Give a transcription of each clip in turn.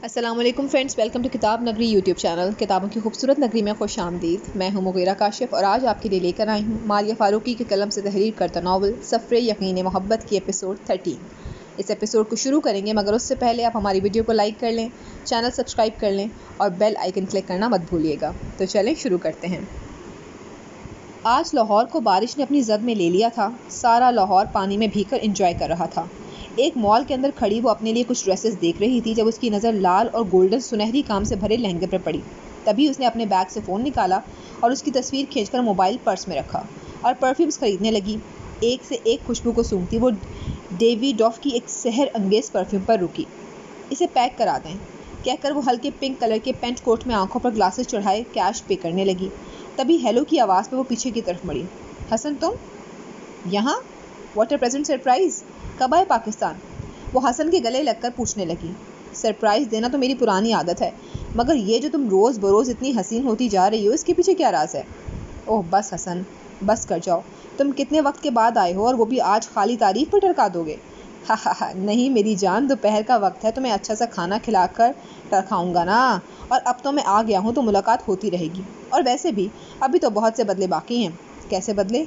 السلام علیکم friends, welcome to کتاب نگری یوٹیوب چینل۔ کتابوں کی خوبصورت نگری میں خوش آمدید۔ میں ہوں مغیرہ کاشف اور آج آپ کے لیے لے کر آئی ہوں ماریہ فاروقی کے قلم سے تحریر کرتا ناول سفرِ یقین محبت کی ایپیسوڈ 13۔ اس ایپیسوڈ کو شروع کریں گے مگر اس سے پہلے آپ ہماری ویڈیو کو لائک کر لیں، چینل سبسکرائب کر لیں اور بیل آئیکن کلک کرنا مت بھولیے گا۔ تو چلیں شروع کرتے ہیں۔ آج لاہور کو بارش نے اپنی زد میں لے لیا تھا۔ سارا لاہور پانی میں بھیگ کر انجوائے کر رہا تھا۔ ایک مال کے اندر کھڑی وہ اپنے لیے کچھ ڈریسز دیکھ رہی تھی جب اس کی نظر لال اور گولڈن سنہری کام سے بھرے لہنگے پر پڑی۔ تبھی اس نے اپنے بیگ سے فون نکالا اور اس کی تصویر کھینچ کر موبائل پرس میں رکھا اور پرفیومز خریدنے لگی۔ ایک سے ایک خوشبو کو سونگھتی وہ ڈیویڈوف کی ایک سحر انگیز پرفیوم پر رکی۔ اسے پیک کرا دیں کہہ کر وہ ہلکے پنک کلر کے پینٹ کوٹ میں آنکھوں پر گلاسز چڑھائے کیش پے کرنے لگی۔ تبھی ہیلو کی آواز پہ وہ پیچھے کی طرف مڑی۔ حسن تم یہاں؟ What a present surprise! کب آئے پاکستان؟ وہ حسن کے گلے لگ کر پوچھنے لگی۔ سرپرائز دینا تو میری پرانی عادت ہے، مگر یہ جو تم روز بروز اتنی حسین ہوتی جا رہی ہو اس کے پیچھے کیا راز ہے؟ اوہ بس حسن، بس کر جاؤ۔ تم کتنے وقت کے بعد آئے ہو اور وہ بھی آج خالی تعریف پر ٹرکا دو گے؟ ہا نہیں میری جان، دوپہر کا وقت ہے، تمہیں اچھا سا کھانا کھلا کر ٹرکاؤں گا نا۔ اور اب تو میں آ گیا ہوں تو ملاقات ہوتی رہے گی، اور ویسے بھی ابھی تو بہت سے بدلے باقی ہیں۔ کیسے بدلے؟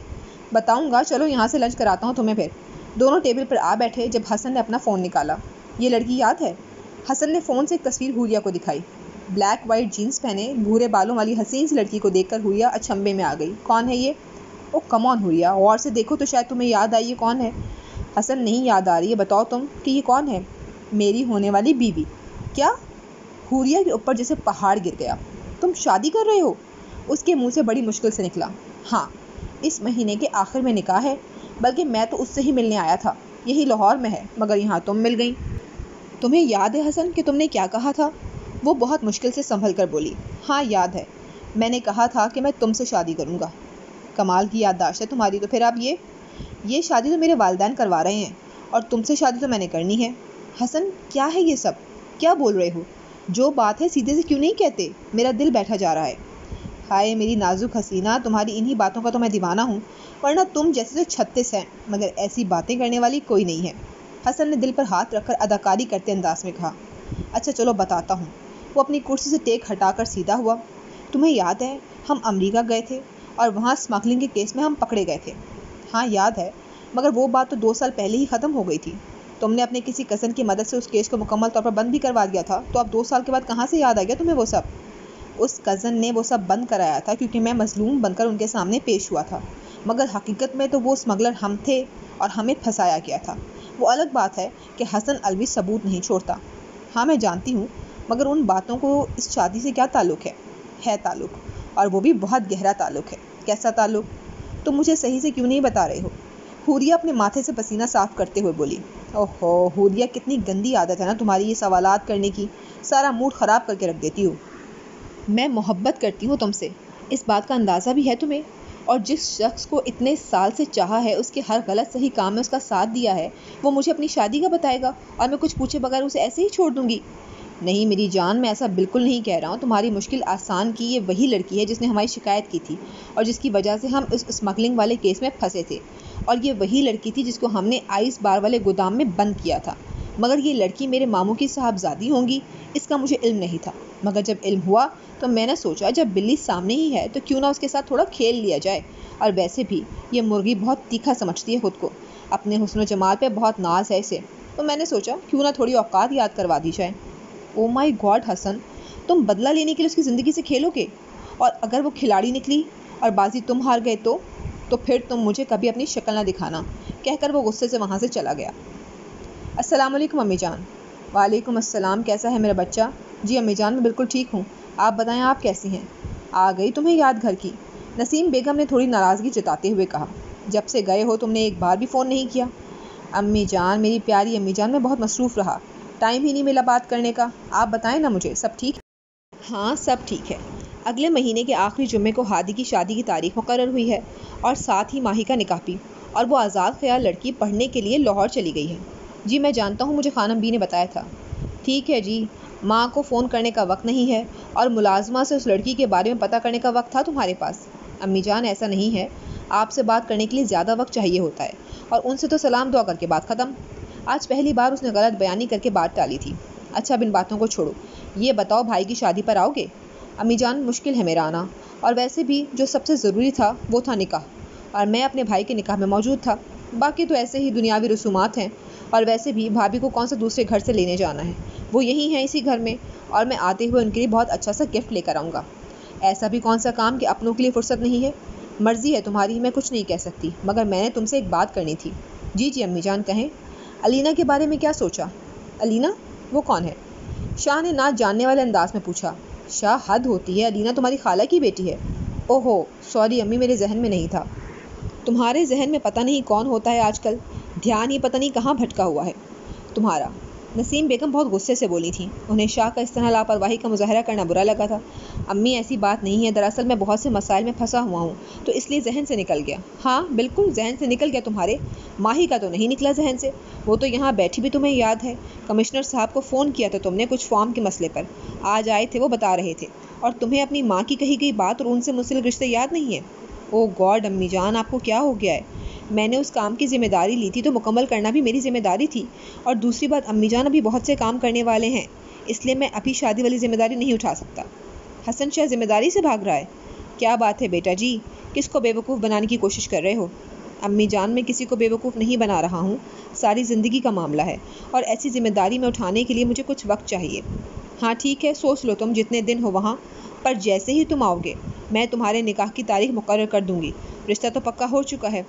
بتاؤں گا، چلو یہاں سے لنچ کراتا ہوں تمہیں۔ پھر دونوں ٹیبل پر آ بیٹھے جب حسن نے اپنا فون نکالا۔ یہ لڑکی یاد ہے؟ حسن نے فون سے ایک تصویر حوریہ کو دکھائی۔ بلیک وائٹ جینز پہنے بھورے بالوں والی حسین سی لڑکی کو دیکھ کر حوریہ اچنبے میں آ گئی۔ کون ہے یہ؟ او کم آن حوریہ، غور سے دیکھو تو شاید تمہیں یاد آئی یہ کون ہے۔ حسن نہیں یاد آ رہی ہے، بتاؤ تم کہ یہ کون ہے۔ میری ہونے والی بیوی۔ کیا؟ حوریہ کے اوپر جیسے پہاڑ گر گیا۔ تم شادی کر رہے ہو؟ اس کے منہ سے بڑی مشکل سے نکلا۔ ہاں، اس مہینے کے آخر میں نکاح ہے، بلکہ میں تو اس سے ہی ملنے آیا تھا، یہی لاہور میں ہے، مگر یہاں تم مل گئیں۔ تمہیں یاد ہے حسن کہ تم نے کیا کہا تھا؟ وہ بہت مشکل سے سنبھل کر بولی۔ ہاں یاد ہے، میں نے کہا تھا کہ میں تم سے شادی کروں گا۔ کمال کی یادداشت ہے تمہاری، تو پھر اب یہ شادی تو میرے والدین کروا رہے ہیں اور تم سے شادی تو میں نے کرنی ہے۔ حسن کیا ہے یہ سب؟ کیا بول رہے ہو؟ جو بات ہے سیدھے سے کیوں نہیں کہتے؟ میرا دل بیٹھا جا رہا ہے۔ ہائے میری نازک حسینہ، تمہاری انہی باتوں کا تو میں دیوانہ ہوں، ورنہ تم جیسے تو 36 ہیں، مگر ایسی باتیں کرنے والی کوئی نہیں ہے۔ حسن نے دل پر ہاتھ رکھ کر اداکاری کرتے انداز میں کہا۔ اچھا چلو بتاتا ہوں۔ وہ اپنی کرسی سے ٹیک ہٹا کر سیدھا ہوا۔ تمہیں یاد ہے ہم امریکہ گئے تھے اور وہاں اسمگلنگ کے کیس میں ہم پکڑے گئے تھے؟ ہاں یاد ہے، مگر وہ بات تو 2 سال پہلے ہی ختم ہو گئی تھی۔ تم نے اپنے کسی کزن کی مدد سے اس کیس کو مکمل طور پر بند بھی کروا دیا تھا، تو اب 2 سال کے بعد کہاں سے یاد آ گیا تمہیں وہ سب؟ اس کزن نے وہ سب بند کرایا تھا کیونکہ میں مظلوم بن کر ان کے سامنے پیش ہوا تھا، مگر حقیقت میں تو وہ اسمگلر ہم تھے اور ہمیں پھنسایا گیا تھا۔ وہ الگ بات ہے کہ حسن الوی ثبوت نہیں چھوڑتا۔ ہاں میں جانتی ہوں، مگر ان باتوں کو اس شادی سے کیا تعلق ہے؟ ہے تعلق، اور وہ بھی بہت گہرا تعلق ہے۔ کیسا تعلق؟ تم مجھے صحیح سے کیوں نہیں بتا رہے ہو؟ حوریہ اپنے ماتھے سے پسینہ صاف کرتے ہوئے بولی۔ اوہو حوریہ، کتنی گندی عادت ہے نا تمہاری یہ سوالات کرنے کی، سارا موڈ خراب کر کے رکھ دیتی ہو۔ میں محبت کرتی ہوں تم سے، اس بات کا اندازہ بھی ہے تمہیں، اور جس شخص کو اتنے سال سے چاہا ہے، اس کے ہر غلط صحیح کام میں اس کا ساتھ دیا ہے، وہ مجھے اپنی شادی کا بتائے گا اور میں کچھ پوچھے بغیر اسے ایسے ہی چھوڑ دوں گی؟ نہیں میری جان، میں ایسا بالکل نہیں کہہ رہا ہوں۔ تمہاری مشکل آسان کی یہ وہی لڑکی ہے جس نے ہماری شکایت کی تھی اور جس کی وجہ سے ہم اس اسمگلنگ والے کیس میں پھنسے تھے، اور یہ وہی لڑکی تھی جس کو ہم نے آئس بار والے گودام میں بند کیا تھا، مگر یہ لڑکی میرے ماموں کی صاحبزادی ہوں گی، اس کا مجھے علم نہیں تھا، مگر جب علم ہوا تو میں نے سوچا جب بلی سامنے ہی ہے تو کیوں نہ اس کے ساتھ تھوڑا کھیل لیا جائے، اور ویسے بھی یہ مرغی بہت تیکھا سمجھتی ہے خود کو، اپنے حسن و جمال پہ بہت ناز ہے اسے، تو میں نے سوچا کیوں نہ تھوڑی اوقات یاد کروا دی جائے۔ او مائی گاڈ حسن، تم بدلہ لینے کے لیے اس کی زندگی سے کھیلو گے؟ اور اگر وہ کھلاڑی نکلی اور بازی تم ہار گئے تو پھر تم مجھے کبھی اپنی شکل نہ دکھانا، کہہ کر وہ غصے سے وہاں سے چلا گیا۔ السلام علیکم امی جان۔ وعلیکم السلام، کیسا ہے میرا بچہ؟ جی امی جان میں بالکل ٹھیک ہوں، آپ بتائیں آپ کیسی ہیں؟ آ گئی تمہیں یاد گھر کی؟ نسیم بیگم نے تھوڑی ناراضگی جتاتے ہوئے کہا۔ جب سے گئے ہو تم نے ایک بار بھی فون نہیں کیا۔ امی جان، میری پیاری امی جان، میں بہت مصروف رہا، ٹائم ہی نہیں ملا بات کرنے کا۔ آپ بتائیں نا مجھے، سب ٹھیک ہے؟ ہاں سب ٹھیک ہے۔ اگلے مہینے کے آخری جمعے کو ہادی کی شادی کی تاریخ مقرر ہوئی ہے اور ساتھ ہی ماہی کا نکاح بھی، اور وہ آزاد خیال لڑکی پڑھنے کے لیے لاہور چلی گئی ہے۔ جی میں جانتا ہوں، مجھے خانم بی نے بتایا تھا۔ ٹھیک ہے جی، ماں کو فون کرنے کا وقت نہیں ہے اور ملازمہ سے اس لڑکی کے بارے میں پتہ کرنے کا وقت تھا تمہارے پاس؟ امی جان ایسا نہیں ہے، آپ سے بات کرنے کے لیے زیادہ وقت چاہیے ہوتا ہے، اور ان سے تو سلام دعا کر کے بات ختم۔ آج پہلی بار اس نے غلط بیانی کر کے بات ٹالی تھی۔ اچھا اب ان باتوں کو چھوڑو، یہ بتاؤ بھائی کی شادی پر آؤ گے؟ امی جان مشکل ہے میرا آنا، اور ویسے بھی جو سب سے ضروری تھا وہ تھا نکاح، اور میں اپنے بھائی کے نکاح میں موجود تھا۔ باقی تو ایسے ہی دنیاوی رسومات ہیں، اور ویسے بھی بھابھی کو کون سا دوسرے گھر سے لینے جانا ہے، وہ یہی ہیں اسی گھر میں، اور میں آتے ہوئے ان کے لیے بہت اچھا سا گفٹ لے کر آؤں گا۔ ایسا بھی کون سا کام کہ اپنوں کے لیے فرصت نہیں ہے؟ مرضی ہے تمہاری، میں کچھ نہیں کہہ سکتی، مگر میں نے تم سے ایک بات کرنی تھی۔ جی امی جان کہیں۔ علینا کے بارے میں کیا سوچا؟ علینا؟ وہ کون ہے؟ شاہ نے نہ جاننے والے انداز میں پوچھا۔ شاہ حد ہوتی ہے، علینا تمہاری خالہ کی بیٹی ہے۔ اوہو سوری امی، میرے ذہن میں نہیں تھا۔ تمہارے ذہن میں پتہ نہیں کون ہوتا ہے آج کل، دھیان ہی پتہ نہیں کہاں بھٹکا ہوا ہے تمہارا۔ نسیم بیگم بہت غصے سے بولی تھیں، انہیں شاہ کا اس طرح لاپرواہی کا مظاہرہ کرنا برا لگا تھا۔ امی ایسی بات نہیں ہے، دراصل میں بہت سے مسائل میں پھنسا ہوا ہوں، تو اس لیے ذہن سے نکل گیا۔ ہاں بالکل ذہن سے نکل گیا تمہارے، ماہی کا تو نہیں نکلا ذہن سے، وہ تو یہاں بیٹھی بھی تمہیں یاد ہے، کمشنر صاحب کو فون کیا تھا تم نے کچھ فارم کے مسئلے پر، آج آئے تھے وہ بتا رہے تھے، اور تمہیں اپنی ماں کی کہی گئی بات اور ان سے منسلک رشتے یاد نہیں ہیں؟ او گاڈ امی جان، آپ کو کیا ہو گیا ہے؟ میں نے اس کام کی ذمہ داری لی تھی تو مکمل کرنا بھی میری ذمہ داری تھی، اور دوسری بات امی جان ابھی بہت سے کام کرنے والے ہیں، اس لیے میں ابھی شادی والی ذمہ داری نہیں اٹھا سکتا۔ حسن شاہ ذمہ داری سے بھاگ رہا ہے؟ کیا بات ہے بیٹا جی، کس کو بیوقوف بنانے کی کوشش کر رہے ہو؟ امی جان میں کسی کو بیوقوف نہیں بنا رہا ہوں، ساری زندگی کا معاملہ ہے، اور ایسی ذمہ داری میں اٹھانے کے لیے مجھے کچھ وقت چاہیے۔ ہاں ٹھیک ہے، سوچ لو تم جتنے دن ہو وہاں، پر جیسے ہی تم آؤ گے میں تمہارے نکاح کی تاریخ مقرر کر دوں گی، رشتہ تو پکا ہو چکا ہے۔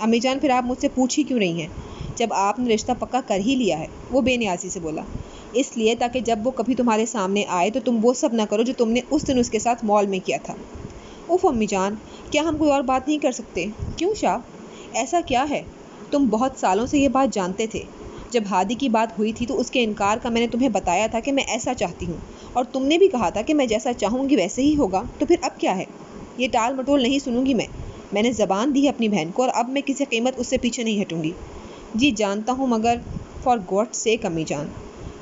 امی جان پھر آپ مجھ سے پوچھ ہی کیوں رہی ہیں جب آپ نے رشتہ پکا کر ہی لیا ہے؟ وہ بے نیازی سے بولا۔ اس لیے تاکہ جب وہ کبھی تمہارے سامنے آئے تو تم وہ سب نہ کرو جو تم نے اس دن اس کے ساتھ مال میں کیا تھا۔ اوف امی جان، کیا ہم کوئی اور بات نہیں کر سکتے؟ کیوں شاہ؟ ایسا کیا ہے؟ تم بہت سالوں سے یہ بات جانتے تھے، جب ہادی کی بات ہوئی تھی تو اس کے انکار کا میں نے تمہیں بتایا تھا کہ میں ایسا چاہتی ہوں، اور تم نے بھی کہا تھا کہ میں جیسا چاہوں گی ویسے ہی ہوگا، تو پھر اب کیا ہے؟ یہ ٹال مٹول نہیں سنوں گی میں نے زبان دی ہے اپنی بہن کو، اور اب میں کسی قیمت اس سے پیچھے نہیں ہٹوں گی۔ جی جانتا ہوں، مگر فار گاڈ سیک امی جان۔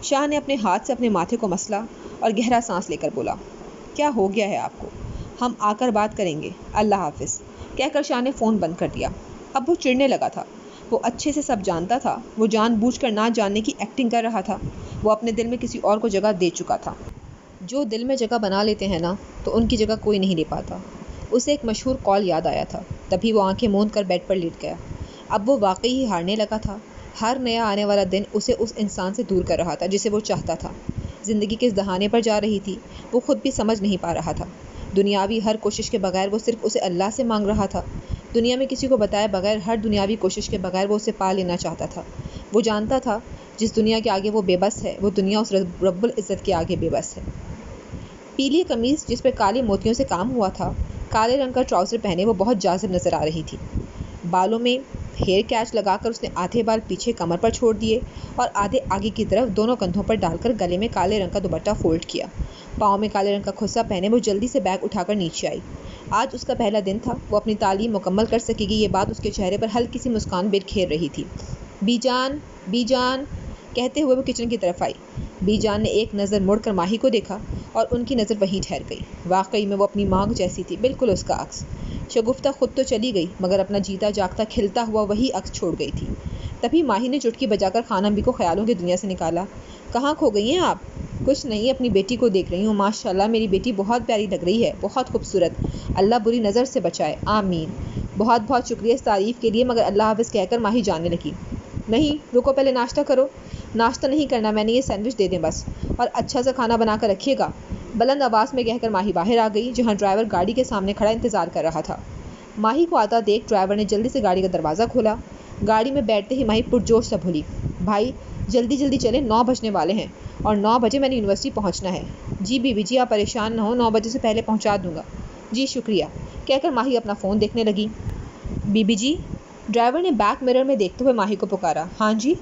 شاہ نے اپنے ہاتھ سے اپنے ماتھے کو مسلا اور گہرا سانس لے کر بولا، کیا ہو گیا ہے آپ کو؟ ہم آ کر بات کریں گے، اللہ حافظ، کہہ کر شاہ نے فون بند کر دیا۔ اب وہ چڑھنے لگا تھا، وہ اچھے سے سب جانتا تھا، وہ جان بوجھ کر نہ جاننے کی ایکٹنگ کر رہا تھا، وہ اپنے دل میں کسی اور کو جگہ دے چکا تھا۔ جو دل میں جگہ بنا لیتے ہیں نا، تو ان کی جگہ کوئی نہیں لے پاتا۔ اسے ایک مشہور قول یاد آیا تھا، تبھی وہ آنکھیں موند کر بیڈ پر لیٹ گیا۔ اب وہ واقعی ہی ہارنے لگا تھا، ہر نیا آنے والا دن اسے اس انسان سے دور کر رہا تھا جسے وہ چاہتا تھا۔ زندگی کس دہانے پر جا رہی تھی وہ خود بھی سمجھ نہیں پا رہا تھا۔ دنیاوی ہر کوشش کے بغیر وہ صرف اسے اللہ سے مانگ رہا تھا، دنیا میں کسی کو بتائے بغیر ہر دنیاوی کوشش کے بغیر وہ اسے پا لینا چاہتا تھا۔ وہ جانتا تھا جس دنیا کے آگے وہ بے بس ہے، وہ دنیا اس رب العزت کے آگے بے بس ہے۔ پیلی قمیص جس پہ کالے موتیوں سے کام ہوا تھا، کالے رنگ کا ٹراؤزر پہنے وہ بہت جاذب نظر آ رہی تھی۔ بالوں میں ہیئر کیچ لگا کر اس نے آدھے بال پیچھے کمر پر چھوڑ دیے اور آدھے آگے کی طرف دونوں کندھوں پر ڈال کر گلے میں کالے رنگ کا دوپٹہ فولڈ کیا۔ پاؤں میں کالے رنگ کا کھسا پہنے وہ جلدی سے بیگ اٹھا کر نیچے آئی۔ آج اس کا پہلا دن تھا، وہ اپنی تعلیم مکمل کر سکے گی، یہ بات اس کے چہرے پر ہلکی سی مسکان بکھیر رہی تھی۔ بی جان کہتے ہوئے وہ کچن کی طرف آئی۔ بی جان نے ایک نظر مڑ کر ماہی کو دیکھا اور ان کی نظر وہیں ٹھہر گئی۔ واقعی میں وہ اپنی ماں جیسی تھی، بالکل اس کا عکس۔ شگفتہ خود تو چلی گئی مگر اپنا جیتا جاگتا کھلتا ہوا وہی عکس چھوڑ گئی تھی۔ تبھی ماہی نے چٹکی بجا کر خانم بی کو خیالوں کی دنیا سے نکالا۔ کہاں کھو گئی ہیں آپ؟ کچھ نہیں، اپنی بیٹی کو دیکھ رہی ہوں، ماشاءاللہ میری بیٹی بہت پیاری لگ رہی ہے، بہت خوبصورت، اللہ بری نظر سے بچائے، آمین۔ بہت بہت شکریہ اس تعریف کے لیے، مگر اللہ حافظ کہہ کر ماہی جانے لگی۔ نہیں رکو، پہلے ناشتہ کرو۔ ناشتہ نہیں کرنا، میں نے یہ سینڈوچ دے دیں بس، اور اچھا سا کھانا بنا کر رکھیے گا، بلند آواز میں کہہ کر ماہی باہر آ گئی جہاں ڈرائیور گاڑی کے سامنے کھڑا انتظار کر رہا تھا۔ ماہی کو آتا دیکھ ڈرائیور نے جلدی سے گاڑی کا دروازہ کھولا۔ گاڑی میں بیٹھتے ہی ماہی پرجوش سے بولی، بھائی جلدی جلدی چلیں، 9 بجنے والے ہیں، اور 9 بجے میں نے یونیورسٹی پہنچنا ہے۔ جی بی بی جی آپ پریشان نہ ہو، 9 بجے سے پہلے پہنچا دوں گا۔ جی شکریہ، کہہ کر ماہی اپنا فون دیکھنے لگی۔ بی بی جی، ڈرائیور نے بیک مرر میں دیکھتے ہوئے ماہی کو پکارا۔ ہاں جی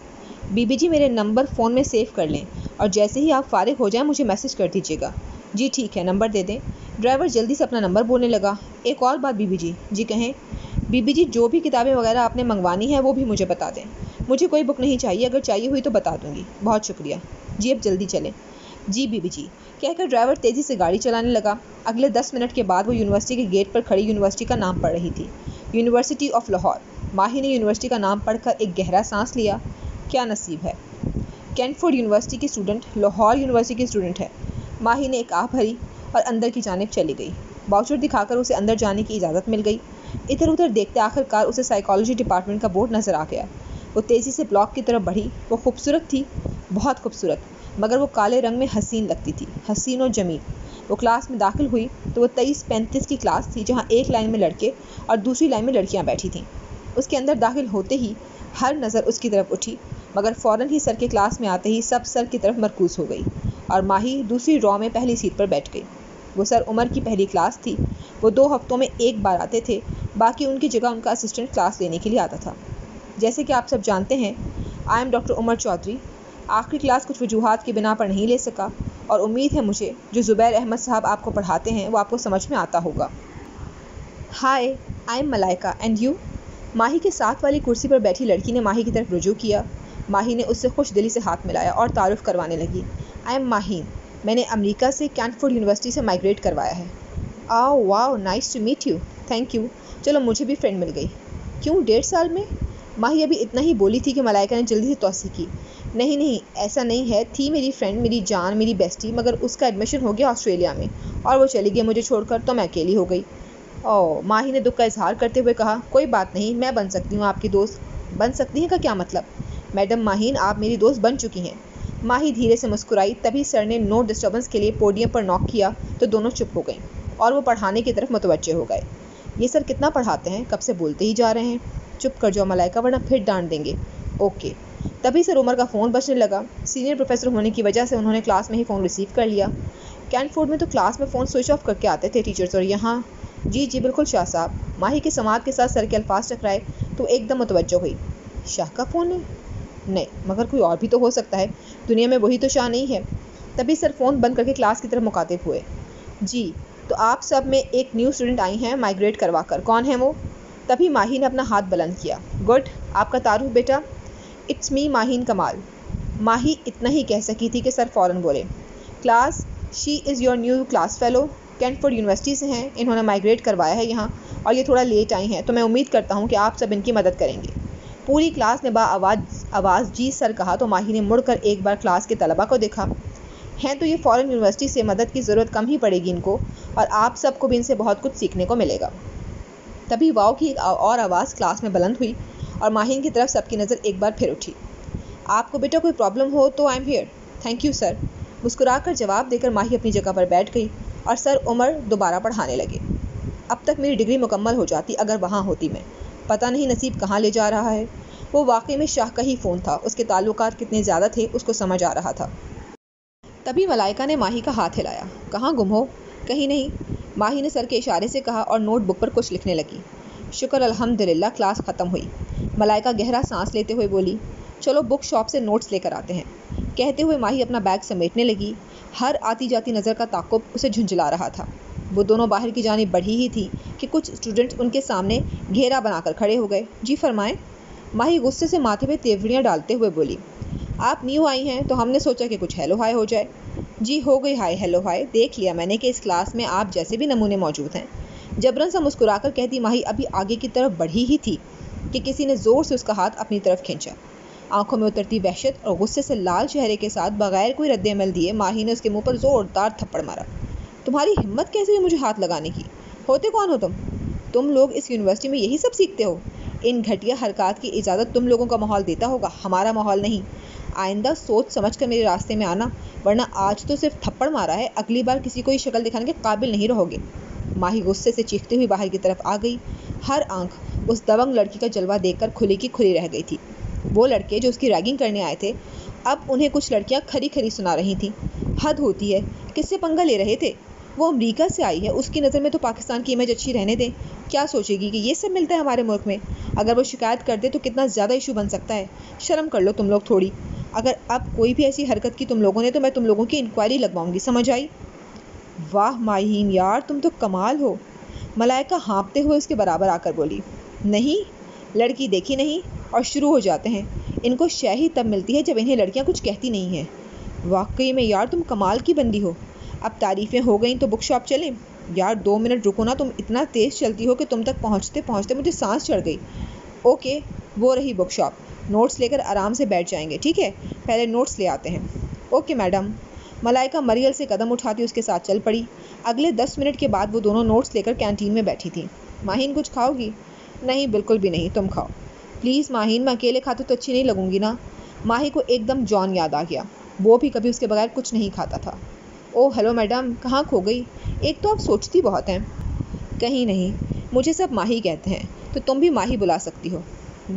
بی بی جی، میرے نمبر فون میں سیو کر لیں اور جیسے ہی آپ فارغ ہو جائیں مجھے میسج کر دیجیے گا۔ جی ٹھیک ہے، نمبر دے دیں۔ ڈرائیور جلدی سے اپنا نمبر بولنے لگا۔ ایک اور بات بی بی جی۔ جی کہیں۔ بی بی جی، جو بھی کتابیں وغیرہ آپ نے منگوانی ہے وہ بھی مجھے بتا دیں، مجھے کوئی بک نہیں چاہیے، اگر چاہیے ہوئی تو بتا دوں گی، بہت شکریہ۔ جی اب جلدی چلیں۔ جی بی بی جی، کہہ کر ڈرائیور تیزی سے گاڑی چلانے لگا۔ اگلے 10 منٹ کے بعد وہ یونیورسٹی کے گیٹ پر کھڑی یونیورسٹی کا نام پڑھ رہی تھی، یونیورسٹی آف لاہور۔ ماہی نے یونیورسٹی کا نام پڑھ کر ایک گہرا سانس لیا۔ کیا نصیب ہے، کینٹفورڈ یونیورسٹی کی اسٹوڈنٹ لاہور یونیورسٹی کی اسٹوڈنٹ ہے۔ ماہی نے ایک آہ بھری اور اندر کی جانب چلی گئی۔ واؤچر دکھا کر اسے اندر جانے کی اجازت مل گئی۔ ادھر ادھر دیکھتے آخر کار اسے سائیکالوجی ڈپارٹمنٹ کا بورڈ نظر آ گیا۔ وہ تیزی سے بلاک کی طرف بڑھی۔ وہ خوبصورت تھی، بہت خوبصورت، مگر وہ کالے رنگ میں حسین لگتی تھی، حسین و جمیل۔ وہ کلاس میں داخل ہوئی تو وہ 23-35 کی کلاس تھی، جہاں ایک لائن میں لڑکے اور دوسری لائن میں لڑکیاں بیٹھی تھیں۔ اس کے اندر داخل ہوتے ہی ہر نظر اس کی طرف اٹھی، مگر فوراً ہی سر کے کلاس میں آتے ہی سب سر کی طرف مرکوز ہو گئی اور ماہی دوسری رو میں پہلی سیٹ پر بیٹھ گئی۔ وہ سر عمر کی پہلی کلاس تھی۔ وہ 2 ہفتوں میں ایک بار آتے تھے، باقی ان کی جگہ ان کا اسسٹنٹ کلاس لینے کے لیے آتا تھا۔ جیسے کہ آپ سب جانتے ہیں، آئی ایم ڈاکٹر عمر چودھری۔ آخری کلاس کچھ وجوہات کی بنا پر نہیں لے سکا، اور امید ہے مجھے جو زبیر احمد صاحب آپ کو پڑھاتے ہیں وہ آپ کو سمجھ میں آتا ہوگا۔ ہائے، آئی ایم ملائکہ، اینڈ یو؟ ماہی کے ساتھ والی کرسی پر بیٹھی لڑکی نے ماہی کی طرف رجوع کیا۔ ماہی نے اس سے خوش دلی سے ہاتھ ملایا اور تعارف کروانے لگی۔ آئی ایم ماہین، میں نے امریکہ سے کینٹفورڈ یونیورسٹی سے مائگریٹ کروایا ہے۔ Oh wow, nice to meet you. Thank you, چلو مجھے بھی فرینڈ مل گئی۔ کیوں 1.5 سال میں؟ ماہی ابھی اتنا ہی بولی تھی کہ ملائکہ نے جلدی سے توسیع کی۔ نہیں، ایسا نہیں ہے، تھی میری فرینڈ، میری جان، میری بیسٹی، مگر اس کا ایڈمیشن ہو گیا آسٹریلیا میں اور وہ چلی گئی مجھے چھوڑ کر، تو میں اکیلی ہو گئی۔ اوہ، ماہی نے دکھ کا اظہار کرتے ہوئے کہا، کوئی بات نہیں، میں بن سکتی ہوں آپ کی دوست۔ بن سکتی ہیں کا کیا مطلب؟ میڈم ماہین، آپ میری دوست بن چکی ہیں۔ ماہی دھیرے سے مسکرائی، تبھی سر نے نو ڈسٹربنس کے لیے پوڈیم پر نوک کیا تو دونوں چپ ہو گئیں اور وہ پڑھانے کی طرف متوجہ ہو گئے۔ یہ سر کتنا پڑھاتے ہیں؟ کب سے بولتے ہی جا رہے ہیں۔ چپ کر جاؤ ملائکہ، ورنہ پھر ڈانٹ دیں گے۔ اوکے۔ تبھی سر عمر کا فون بجنے لگا۔ سینئر پروفیسر ہونے کی وجہ سے انہوں نے کلاس میں ہی فون ریسیو کر لیا۔ کینٹفورڈ میں تو کلاس میں فون سوئچ آف کر کے آتے تھے ٹیچرز، اور یہاں جی بالکل شاہ صاحب۔ ماہی کے سماعت کے ساتھ سر کے الفاظ ٹکرائے تو ایک دم متوجہ ہوئی۔ شاہ کا فون ہے؟ نہیں، مگر کوئی اور بھی تو ہو سکتا ہے، دنیا میں وہی تو شاہ نہیں ہے۔ تبھی سر فون بند کر کے کلاس کی طرف مخاطب ہوئے۔ جی، تو آپ سب میں ایک نیو اسٹوڈنٹ آئی ہیں مائگریٹ کروا کر، کون ہے وہ؟ تبھی ماہی نے اپنا ہاتھ بلند کیا۔ گڈ، آپ کا تعارف بیٹا؟ اٹس می ماہین کمال۔ ماہی اتنا ہی کہہ سکی تھی کہ سر فوراً بولے، class, she is your new class fellow, Kentford university سے ہیں، انہوں نے مائگریٹ کروایا ہے یہاں اور یہ تھوڑا لیٹ آئی ہیں، تو میں امید کرتا ہوں کہ آپ سب ان کی مدد کریں گے۔ پوری کلاس نے آواز جی سر کہا تو ماہی نے مڑ کر ایک بار کلاس کے طلباء کو دیکھا۔ ہیں تو یہ فورن یونیورسٹی سے، مدد کی ضرورت کم ہی پڑے گی ان کو، اور آپ سب کو بھی ان سے بہت کچھ سیکھنے کو ملے گا۔ تبھی واؤ کی ایک اور آواز کلاس میں بلند ہوئی اور ماہین کی طرف سب کی نظر ایک بار پھر اٹھی۔ آپ کو بیٹا کوئی پرابلم ہو تو I am here. Thank you sir. مسکرا کر جواب دے کر ماہی اپنی جگہ پر بیٹھ گئی اور سر عمر دوبارہ پڑھانے لگے۔ اب تک میری ڈگری مکمل ہو جاتی اگر وہاں ہوتی میں، پتہ نہیں نصیب کہاں لے جا رہا ہے۔ وہ واقعی میں شاہ کا ہی فون تھا، اس کے تعلقات کتنے زیادہ تھے اس کو سمجھ آ رہا تھا۔ تبھی ملائکہ نے ماہی کا ہاتھ ہلایا۔ کہاں گم ہو؟ کہیں نہیں، ماہی نے سر کے اشارے سے کہا اور نوٹ بک پر کچھ لکھنے لگی۔ شکر الحمدللہ کلاس ختم ہوئی۔ ملائکہ گہرا سانس لیتے ہوئے بولی، چلو بک شاپ سے نوٹس لے کر آتے ہیں۔ کہتے ہوئے ماہی اپنا بیگ سمیٹنے لگی۔ ہر آتی جاتی نظر کا تعاقب اسے جھنجھلا رہا تھا۔ وہ دونوں باہر کی جانب بڑھی ہی تھی کہ کچھ اسٹوڈنٹس ان کے سامنے گھیرا بنا کر کھڑے ہو گئے۔ جی فرمائیں۔ ماہی غصے سے ماتھے پہ تیوریاں ڈالتے ہوئے بولی، آپ نیو آئی ہیں تو ہم نے سوچا کہ کچھ ہیلو ہائے ہو جائے۔ جی ہو گئی ہائے ہیلو ہائے، دیکھ لیا میں نے کہ اس کلاس میں آپ جیسے بھی نمونے موجود ہیں۔ جبرن سا مسکرا کر کہتی ماہی ابھی آگے کی طرف بڑھی ہی تھی کہ کسی نے زور سے اس کا ہاتھ اپنی طرف کھینچا۔ آنکھوں میں اترتی وحشت اور غصے سے لال چہرے کے ساتھ بغیر کوئی رد عمل دیے ماہی نے اس کے منہ پر زوردار تھپڑ مارا۔ تمہاری ہمت کیسے ہوئی مجھے ہاتھ لگانے کی؟ ہوتے کون ہو تم؟ تم لوگ اس یونیورسٹی میں یہی سب سیکھتے ہو؟ ان گھٹیا حرکات کی اجازت تم لوگوں کا ماحول دیتا ہوگا، ہمارا ماحول نہیں۔ آئندہ سوچ سمجھ کر میرے راستے میں آنا، ورنہ آج تو صرف تھپڑ مارا ہے، اگلی بار کسی کو یہ شکل دکھانے کے قابل نہیں رہو گے۔ ماہی غصے سے چیختے ہوئی باہر کی طرف آ گئی۔ ہر آنکھ اس دبنگ لڑکی کا جلوہ دیکھ کر کھلی کی کھلی رہ گئی تھی۔ وہ لڑکے جو اس کی ریگنگ کرنے آئے تھے، اب انہیں کچھ لڑکیاں کھری کھری سنا رہی تھیں۔ حد ہوتی ہے، کس سے پنگا لے رہے تھے؟ وہ امریکہ سے آئی ہے، اس کی نظر میں تو پاکستان کی امیج اچھی رہنے دیں۔ کیا سوچے گی کہ یہ سب ملتا ہے ہمارے ملک میں؟ اگر وہ شکایت کر دے تو کتنا زیادہ ایشو بن سکتا ہے۔ شرم کر لو تم لوگ تھوڑی۔ اگر اب کوئی بھی ایسی حرکت کی تم لوگوں نے تو میں تم لوگوں کی انکوائری لگواؤں گی، سمجھ آئی؟ واہ ماہین یار، تم تو کمال ہو۔ ملائکہ ہانپتے ہوئے اس کے برابر آ کر بولی، نہیں، لڑکی دیکھی نہیں اور شروع ہو جاتے ہیں۔ ان کو شے ہی تب ملتی ہے جب انہیں لڑکیاں کچھ کہتی نہیں ہیں۔ واقعی میں یار تم کمال کی بندی ہو۔ اب تعریفیں ہو گئیں تو بک شاپ چلیں؟ یار 2 منٹ رکو نا، تم اتنا تیز چلتی ہو کہ تم تک پہنچتے پہنچتے مجھے سانس چڑھ گئی۔ اوکے، وہ رہی بک شاپ، نوٹس لے کر آرام سے بیٹھ جائیں گے، ٹھیک ہے؟ پہلے نوٹس لے آتے ہیں۔ Okay madam. ملائکہ مریل سے قدم اٹھاتی اس کے ساتھ چل پڑی۔ اگلے 10 منٹ کے بعد وہ دونوں نوٹس لے کر کینٹین میں بیٹھی تھیں۔ ماہین کچھ کھاؤ گی؟ نہیں بالکل بھی نہیں، تم کھاؤ پلیز ماہین، میں اکیلے کھاتے تو اچھی نہیں لگوں گی نا۔ ماہی کو ایک دم جان یاد آ گیا، وہ بھی کبھی اس کے بغیر کچھ نہیں کھاتا تھا۔ او ہیلو میڈم، کہاں کھو گئی؟ ایک تو آپ سوچتی بہت ہیں۔ کہیں نہیں، مجھے سب ماہی کہتے ہیں، تو تم بھی ماہی بلا سکتی ہو۔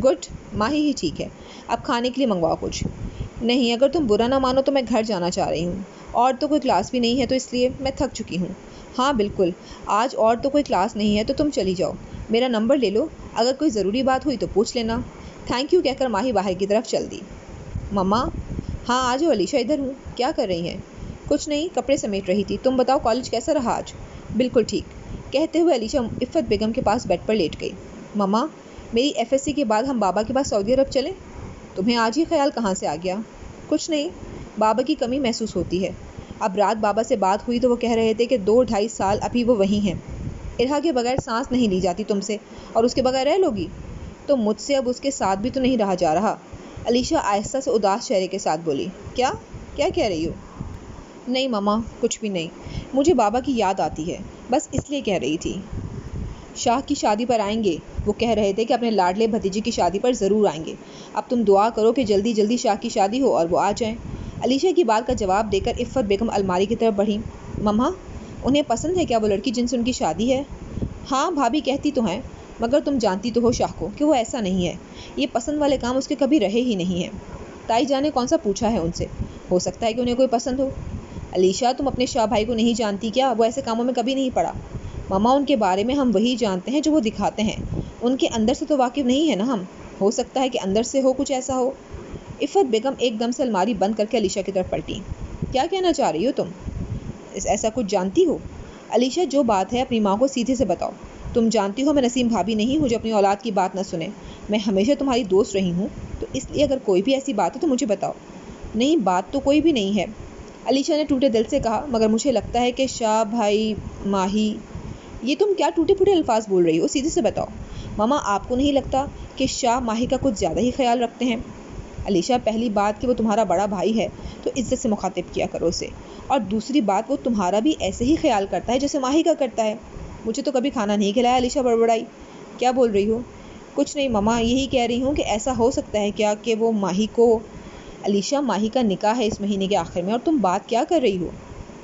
گڈ، ماہی ہی ٹھیک ہے۔ اب کھانے کے لیے منگواؤ کچھ۔ نہیں، اگر تم برا نہ مانو تو میں گھر جانا چاہ رہی ہوں، اور تو کوئی کلاس بھی نہیں ہے تو اس لیے میں تھک چکی ہوں۔ ہاں بالکل، آج اور تو کوئی کلاس نہیں ہے تو تم چلی جاؤ، میرا نمبر لے لو، اگر کوئی ضروری بات ہوئی تو پوچھ لینا۔ تھینک یو کہہ کر ماہی باہر کی طرف چل دی۔ مما، ہاں آ جاؤ علیشا، ادھر ہوں۔ کیا کر رہی ہیں؟ کچھ نہیں، کپڑے سمیٹ رہی تھی۔ تم بتاؤ کالج کیسا رہا آج؟ بالکل ٹھیک، کہتے ہوئے علیشا عفت بیگم کے پاس بیڈ پر لیٹ گئی۔ مما، میری FSC کے بعد ہم بابا کے پاس سعودی عرب چلیں؟ تمہیں آج ہی خیال کہاں سے آ گیا؟ کچھ نہیں، بابا کی کمی محسوس ہوتی ہے۔ اب رات بابا سے بات ہوئی تو وہ کہہ رہے تھے کہ 2-2.5 سال ابھی وہ وہیں ہیں۔ ارہا کے بغیر سانس نہیں لی جاتی تم سے، اور اس کے بغیر رہ لوگی؟ تو مجھ سے اب اس کے ساتھ بھی تو نہیں رہا جا رہا۔ علیشا آہستہ سے اداس چہرے کے ساتھ بولی۔ کیا کہہ رہی ہو؟ نہیں مما، کچھ بھی نہیں، مجھے بابا کی یاد آتی ہے، بس اس لیے کہہ رہی تھی۔ شاہ کی شادی پر آئیں گے، وہ کہہ رہے تھے کہ اپنے لاڈلے بھتیجے کی شادی پر ضرور آئیں گے۔ اب تم دعا کرو کہ جلدی جلدی شاہ کی شادی ہو اور وہ آ جائیں۔ علیشا کی بات کا جواب دے کر عفت بیگم الماری کی طرف بڑھی۔ مما، انہیں پسند ہے کیا وہ لڑکی جن سے ان کی شادی ہے؟ ہاں بھابھی کہتی تو ہیں، مگر تم جانتی تو ہو شاہ کو کہ وہ ایسا نہیں ہے، یہ پسند والے کام اس کے کبھی رہے ہی نہیں ہیں۔ تائی جان نے کون سا پوچھا ہے ان سے، ہو سکتا ہے کہ انہیں کوئی پسند ہو۔ علیشا، تم اپنے شاہ بھائی کو نہیں جانتی کیا؟ وہ ایسے کاموں میں کبھی نہیں پڑا۔ مما، ان کے بارے میں ہم وہی جانتے ہیں جو وہ دکھاتے ہیں، ان کے اندر سے تو واقف نہیں ہے نا ہم، ہو سکتا ہے کہ اندر سے ہو کچھ ایسا ہو۔ عفت بیگم ایک دم سے الماری بند کر کے علیشا کی طرف پلٹی۔ کیا کہنا چاہ رہی ہو تم؟ ایسا کچھ جانتی ہو؟ علیشا، جو بات ہے اپنی ماں کو سیدھے سے بتاؤ۔ تم جانتی ہو میں نسیم بھابھی نہیں ہوں جو اپنی اولاد کی بات نہ سنے، میں ہمیشہ تمہاری دوست رہی ہوں، تو اس لیے اگر کوئی بھی ایسی بات ہے تو مجھے بتاؤ۔ نہیں، بات تو کوئی بھی نہیں ہے، علیشا نے ٹوٹے دل سے کہا، مگر مجھے لگتا ہے کہ شاہ بھائی ماہی۔ یہ تم کیا ٹوٹے پھوٹے الفاظ بول رہی ہو؟ سیدھے سے بتاؤ۔ ماما، آپ کو نہیں لگتا کہ شاہ ماہی کا کچھ زیادہ ہی خیال رکھتے ہیں؟ علیشا، پہلی بات کہ وہ تمہارا بڑا بھائی ہے تو عزت سے مخاطب کیا کرو اسے، اور دوسری بات وہ تمہارا بھی ایسے ہی خیال کرتا ہے جیسے ماہی کا کرتا ہے۔ مجھے تو کبھی کھانا نہیں کھلایا۔ علیشا بڑبڑائی۔ کیا بول رہی ہو؟ کچھ نہیں ماما، یہی کہہ رہی ہوں کہ ایسا ہو سکتا ہے کیا کہ وہ ماہی کو۔ علیشا، ماہی کا نکاح ہے اس مہینے کے آخر میں، اور تم بات کیا کر رہی ہو؟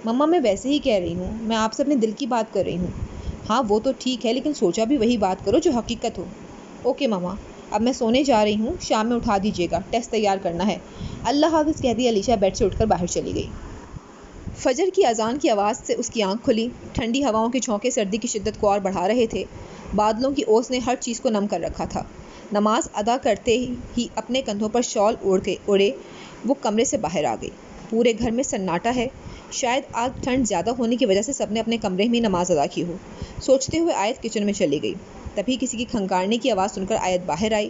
مما، میں ویسے ہی کہہ رہی ہوں، میں آپ سے اپنے دل کی بات کر رہی ہوں۔ ہاں وہ تو ٹھیک ہے، لیکن سوچا بھی وہی بات کرو جو حقیقت ہو۔ اوکے ماما، اب میں سونے جا رہی ہوں، شام میں اٹھا دیجیے گا، ٹیسٹ تیار کرنا ہے۔ اللہ حافظ کہہ دی علیشا بیڈ سے اٹھ کر باہر چلی گئی۔ فجر کی اذان کی آواز سے اس کی آنکھ کھلی۔ ٹھنڈی ہواؤں کے جھونکے سردی کی شدت کو اور بڑھا رہے تھے۔ بادلوں کی اوس نے ہر چیز کو نم کر رکھا تھا۔ نماز ادا کرتے ہی اپنے کندھوں پر شال اوڑھے وہ کمرے سے باہر آ گئی۔ پورے گھر میں سناٹا ہے، شاید آج ٹھنڈ زیادہ ہونے کی وجہ سے سب نے اپنے کمرے میں نماز ادا کی ہو۔ سوچتے ہوئے آیت کچن میں چلی گئی۔ تبھی کسی کی کھنکارنے کی آواز سن کر آیت باہر آئی۔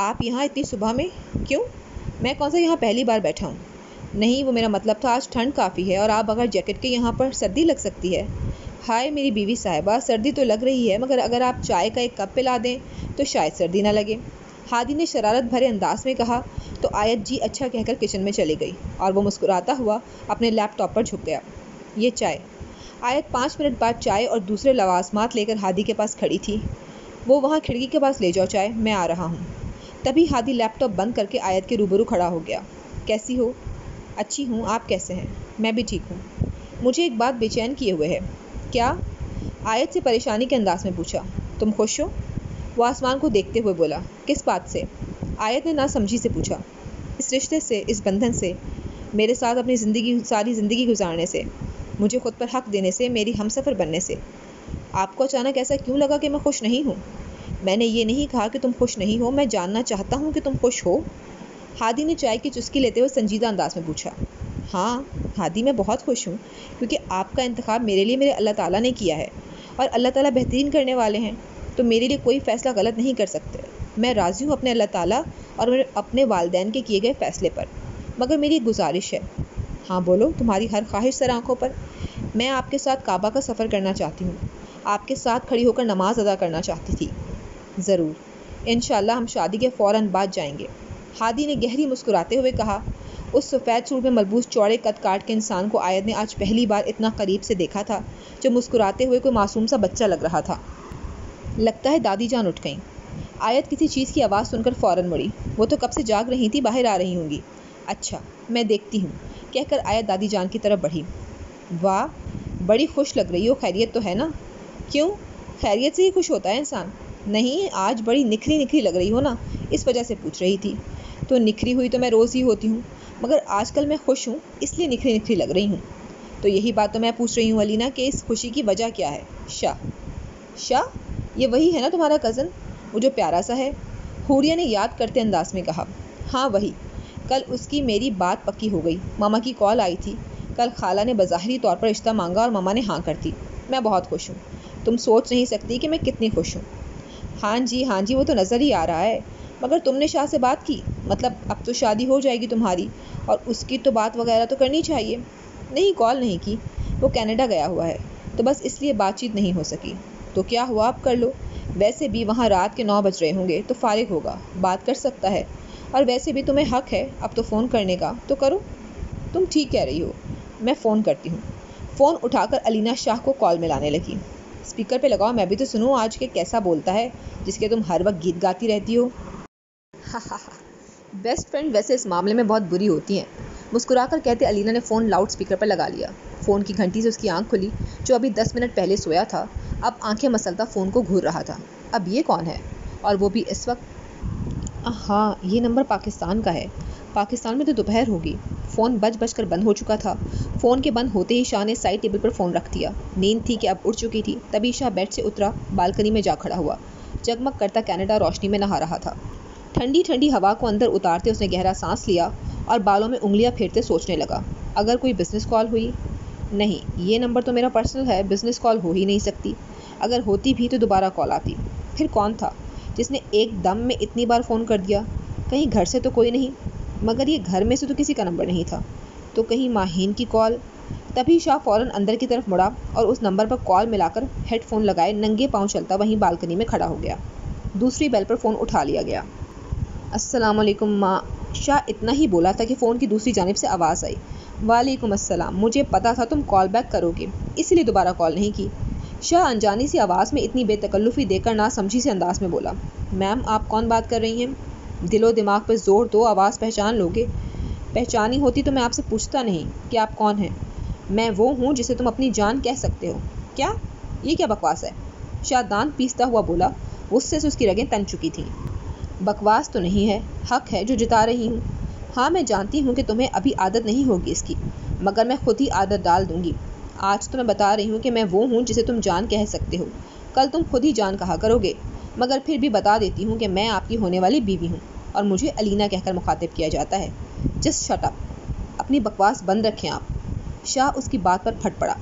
آپ یہاں اتنی صبح میں؟ کیوں؟ میں کون سا یہاں پہلی بار بیٹھا ہوں؟ نہیں، وہ میرا مطلب تھا آج ٹھنڈ کافی ہے اور آپ بغیر جیکٹ کے یہاں پر سردی لگ سکتی ہے۔ ہائے میری بیوی صاحبہ، سردی تو لگ رہی ہے، مگر اگر آپ چائے کا ایک کپ پلا دیں تو شاید سردی نہ لگے۔ ہادی نے شرارت بھرے انداز میں کہا تو آیت جی اچھا کہہ کر کچن میں چلی گئی، اور وہ مسکراتا ہوا اپنے لیپ ٹاپ پر جھک گیا۔ یہ چائے۔ آیت 5 منٹ بعد چائے اور دوسرے لوازمات لے کر ہادی کے پاس کھڑی تھی۔ وہ وہاں کھڑکی کے پاس لے جاؤ چائے، میں آ رہا ہوں۔ تبھی ہادی لیپ ٹاپ بند کر کے آیت کے روبرو کھڑا ہو گیا۔ کیسی ہو؟ اچھی ہوں، آپ کیسے ہیں؟ میں بھی ٹھیک ہوں۔ مجھے ایک بات بے چین کیے ہوئے ہے۔ کیا؟ آیت سے پریشانی کے انداز میں پوچھا۔ تم خوش ہو؟ وہ آسمان کو دیکھتے ہوئے بولا۔ کس بات سے؟ آیت نے ناسمجھی سے پوچھا۔ اس رشتے سے، اس بندھن سے، میرے ساتھ اپنی ساری زندگی گزارنے سے، مجھے خود پر حق دینے سے، میری ہمسفر بننے سے۔ آپ کو اچانک ایسا کیوں لگا کہ میں خوش نہیں ہوں؟ میں نے یہ نہیں کہا کہ تم خوش نہیں ہو، میں جاننا چاہتا ہوں کہ تم خوش ہو۔ ہادی نے چائے کی چسکی لیتے ہوئے سنجیدہ انداز میں پوچھا۔ ہاں ہادی، میں بہت خوش ہوں، کیونکہ آپ کا انتخاب میرے لیے میرے اللہ تعالیٰ نے کیا ہے، اور اللہ تعالیٰ بہترین کرنے والے ہیں، تو میرے لیے کوئی فیصلہ غلط نہیں کر سکتے۔ میں راضی ہوں اپنے اللہ تعالیٰ اور اپنے والدین کے کیے گئے فیصلے پر، مگر میری ایک گزارش ہے۔ ہاں بولو، تمہاری ہر خواہش سر آنکھوں پر۔ میں آپ کے ساتھ کعبہ کا سفر کرنا چاہتی ہوں، آپ کے ساتھ کھڑی ہو کر نماز ادا کرنا چاہتی تھی۔ ضرور، انشاءاللہ ہم شادی کے فوراً بعد جائیں گے۔ ہادی نے گہری مسکراتے ہوئے کہا۔ اس سفید سوٹ میں ملبوس چوڑے قد کاٹ کے انسان کو آیت نے آج پہلی بار اتنا قریب سے دیکھا تھا، جو مسکراتے ہوئے کوئی معصوم سا بچہ لگ رہا تھا۔ لگتا ہے دادی جان اٹھ گئیں۔ آیت کسی چیز کی آواز سن کر فوراً مڑی۔ وہ تو کب سے جاگ رہی تھی، باہر آ رہی ہوں گی۔ اچھا میں دیکھتی ہوں، کہہ کر آیت دادی جان کی طرف بڑھی۔ واہ بڑی خوش لگ رہی ہو، خیریت تو ہے نا؟ کیوں، خیریت سے ہی خوش ہوتا ہے انسان؟ نہیں، آج بڑی نکھری نکھری لگ رہی ہو نا، اس وجہ سے پوچھ رہی تھی۔ تو نکھری ہوئی تو میں روز ہی ہوتی ہوں، مگر آج کل میں خوش ہوں اس لیے نکھری نکھری لگ رہی ہوں۔ تو یہی بات تو میں پوچھ رہی ہوں علینا کہ اس خوشی کی وجہ کیا ہے؟ شاہ یہ وہی ہے نا تمہارا کزن، وہ جو پیارا سا ہے؟ حوریہ نے یاد کرتے انداز میں کہا۔ ہاں وہی، کل اس کی میری بات پکی ہو گئی، ماما کی کال آئی تھی، کل خالہ نے بظاہری طور پر رشتہ مانگا اور ماما نے ہاں کر دی۔ میں بہت خوش ہوں، تم سوچ نہیں سکتی کہ میں کتنی خوش ہوں۔ ہاں جی وہ تو نظر ہی آ رہا ہے، مگر تم نے شاہ سے بات کی؟ مطلب اب تو شادی ہو جائے گی تمہاری، اور اس کی تو بات وغیرہ تو کرنی چاہیے۔ نہیں، کال نہیں کی، وہ کینیڈا گیا ہوا ہے، تو بس اس لیے بات چیت نہیں ہو سکی۔ تو کیا ہوا، اب کر لو، ویسے بھی وہاں رات کے 9 بج رہے ہوں گے، تو فارغ ہوگا، بات کر سکتا ہے، اور ویسے بھی تمہیں حق ہے اب تو فون کرنے کا، تو کرو۔ تم ٹھیک کہہ رہی ہو، میں فون کرتی ہوں۔ فون اٹھا کر علینا شاہ کو کال ملانے لگی۔ اسپیکر پہ لگاؤ، میں بھی تو سنوں آج کے کیسا بولتا ہے، جس کے تم ہر وقت گیت گاتی رہتی ہو۔ بیسٹ فرینڈ ویسے اس معاملے میں بہت بری ہوتی ہیں، مسکرا کر کہتے علینا نے فون لاؤڈ اسپیکر پر لگا لیا۔ فون کی گھنٹی سے اس کی آنکھ کھلی، جو ابھی 10 منٹ پہلے سویا تھا اب آنکھیں مسلتا فون کو گھور رہا تھا۔ اب یہ کون ہے، اور وہ بھی اس وقت؟ ہاں یہ نمبر پاکستان کا ہے، پاکستان میں تو دوپہر ہوگی۔ فون بج کر بند ہو چکا تھا۔ فون کے بند ہوتے ہی شاہ نے سائڈ ٹیبل پر فون رکھ دیا۔ نیند تھی کہ اب اٹھ چکی تھی، تبھی شاہ بیڈ سے اترا، بالکنی میں جا کھڑا ہوا۔ جگمگ کرتا کینیڈا روشنی میں نہا رہا تھا۔ ٹھنڈی ٹھنڈی ہوا کو اندر اتارتے اس نے گہرا سانس لیا اور بالوں میں انگلیاں پھیرتے سوچنے لگا، اگر کوئی بزنس کال ہوئی؟ نہیں، یہ نمبر تو میرا پرسنل ہے، بزنس کال ہو ہی نہیں سکتی۔ اگر ہوتی بھی تو دوبارہ کال آتی۔ پھر کون تھا جس نے ایک دم میں اتنی بار فون کر دیا؟ کہیں گھر سے تو کوئی نہیں، مگر یہ گھر میں سے تو کسی کا نمبر نہیں تھا، تو کہیں ماہین کی کال؟ تبھی شاہ فوراً اندر کی طرف مڑا اور اس نمبر پر کال ملا کر ہیڈ فون لگائے ننگے پاؤں چلتا وہیں بالکنی میں کھڑا ہو گیا۔ دوسری بیل پر فون اٹھا لیا گیا۔ السلام علیکم ماں، شاہ اتنا ہی بولا تھا کہ فون کی دوسری جانب سے آواز آئی۔ وعلیکم السلام، مجھے پتا تھا تم کال بیک کرو گے، اسی لیے دوبارہ کال نہیں کی۔ شاہ انجانی سی آواز میں اتنی بے تکلفی دے کر نہ سمجھی سے انداز میں بولا۔ میم آپ کون بات کر رہی ہیں؟ دل و دماغ پہ زور دو، آواز پہچان لوگے۔ پہچانی ہوتی تو میں آپ سے پوچھتا نہیں کہ آپ کون ہیں۔ میں وہ ہوں جسے تم اپنی جان کہہ سکتے ہو۔ کیا؟ یہ کیا بکواس ہے؟ شاہ دانت پیستا ہوا بولا، غصے سے اس کی رگیں تن چکی تھیں۔ بکواس تو نہیں ہے، حق ہے جو جتا رہی ہوں۔ ہاں میں جانتی ہوں کہ تمہیں ابھی عادت نہیں ہوگی اس کی، مگر میں خود ہی عادت ڈال دوں گی۔ آج تو میں بتا رہی ہوں کہ میں وہ ہوں جسے تم جان کہہ سکتے ہو، کل تم خود ہی جان کہا کرو گے، مگر پھر بھی بتا دیتی ہوں کہ میں آپ کی ہونے والی بیوی ہوں، اور مجھے علینا کہہ کر مخاطب کیا جاتا ہے۔ جسٹ شٹ اپ، اپنی بکواس بند رکھیں آپ۔ شاہ اس کی بات پر پھٹ پڑا۔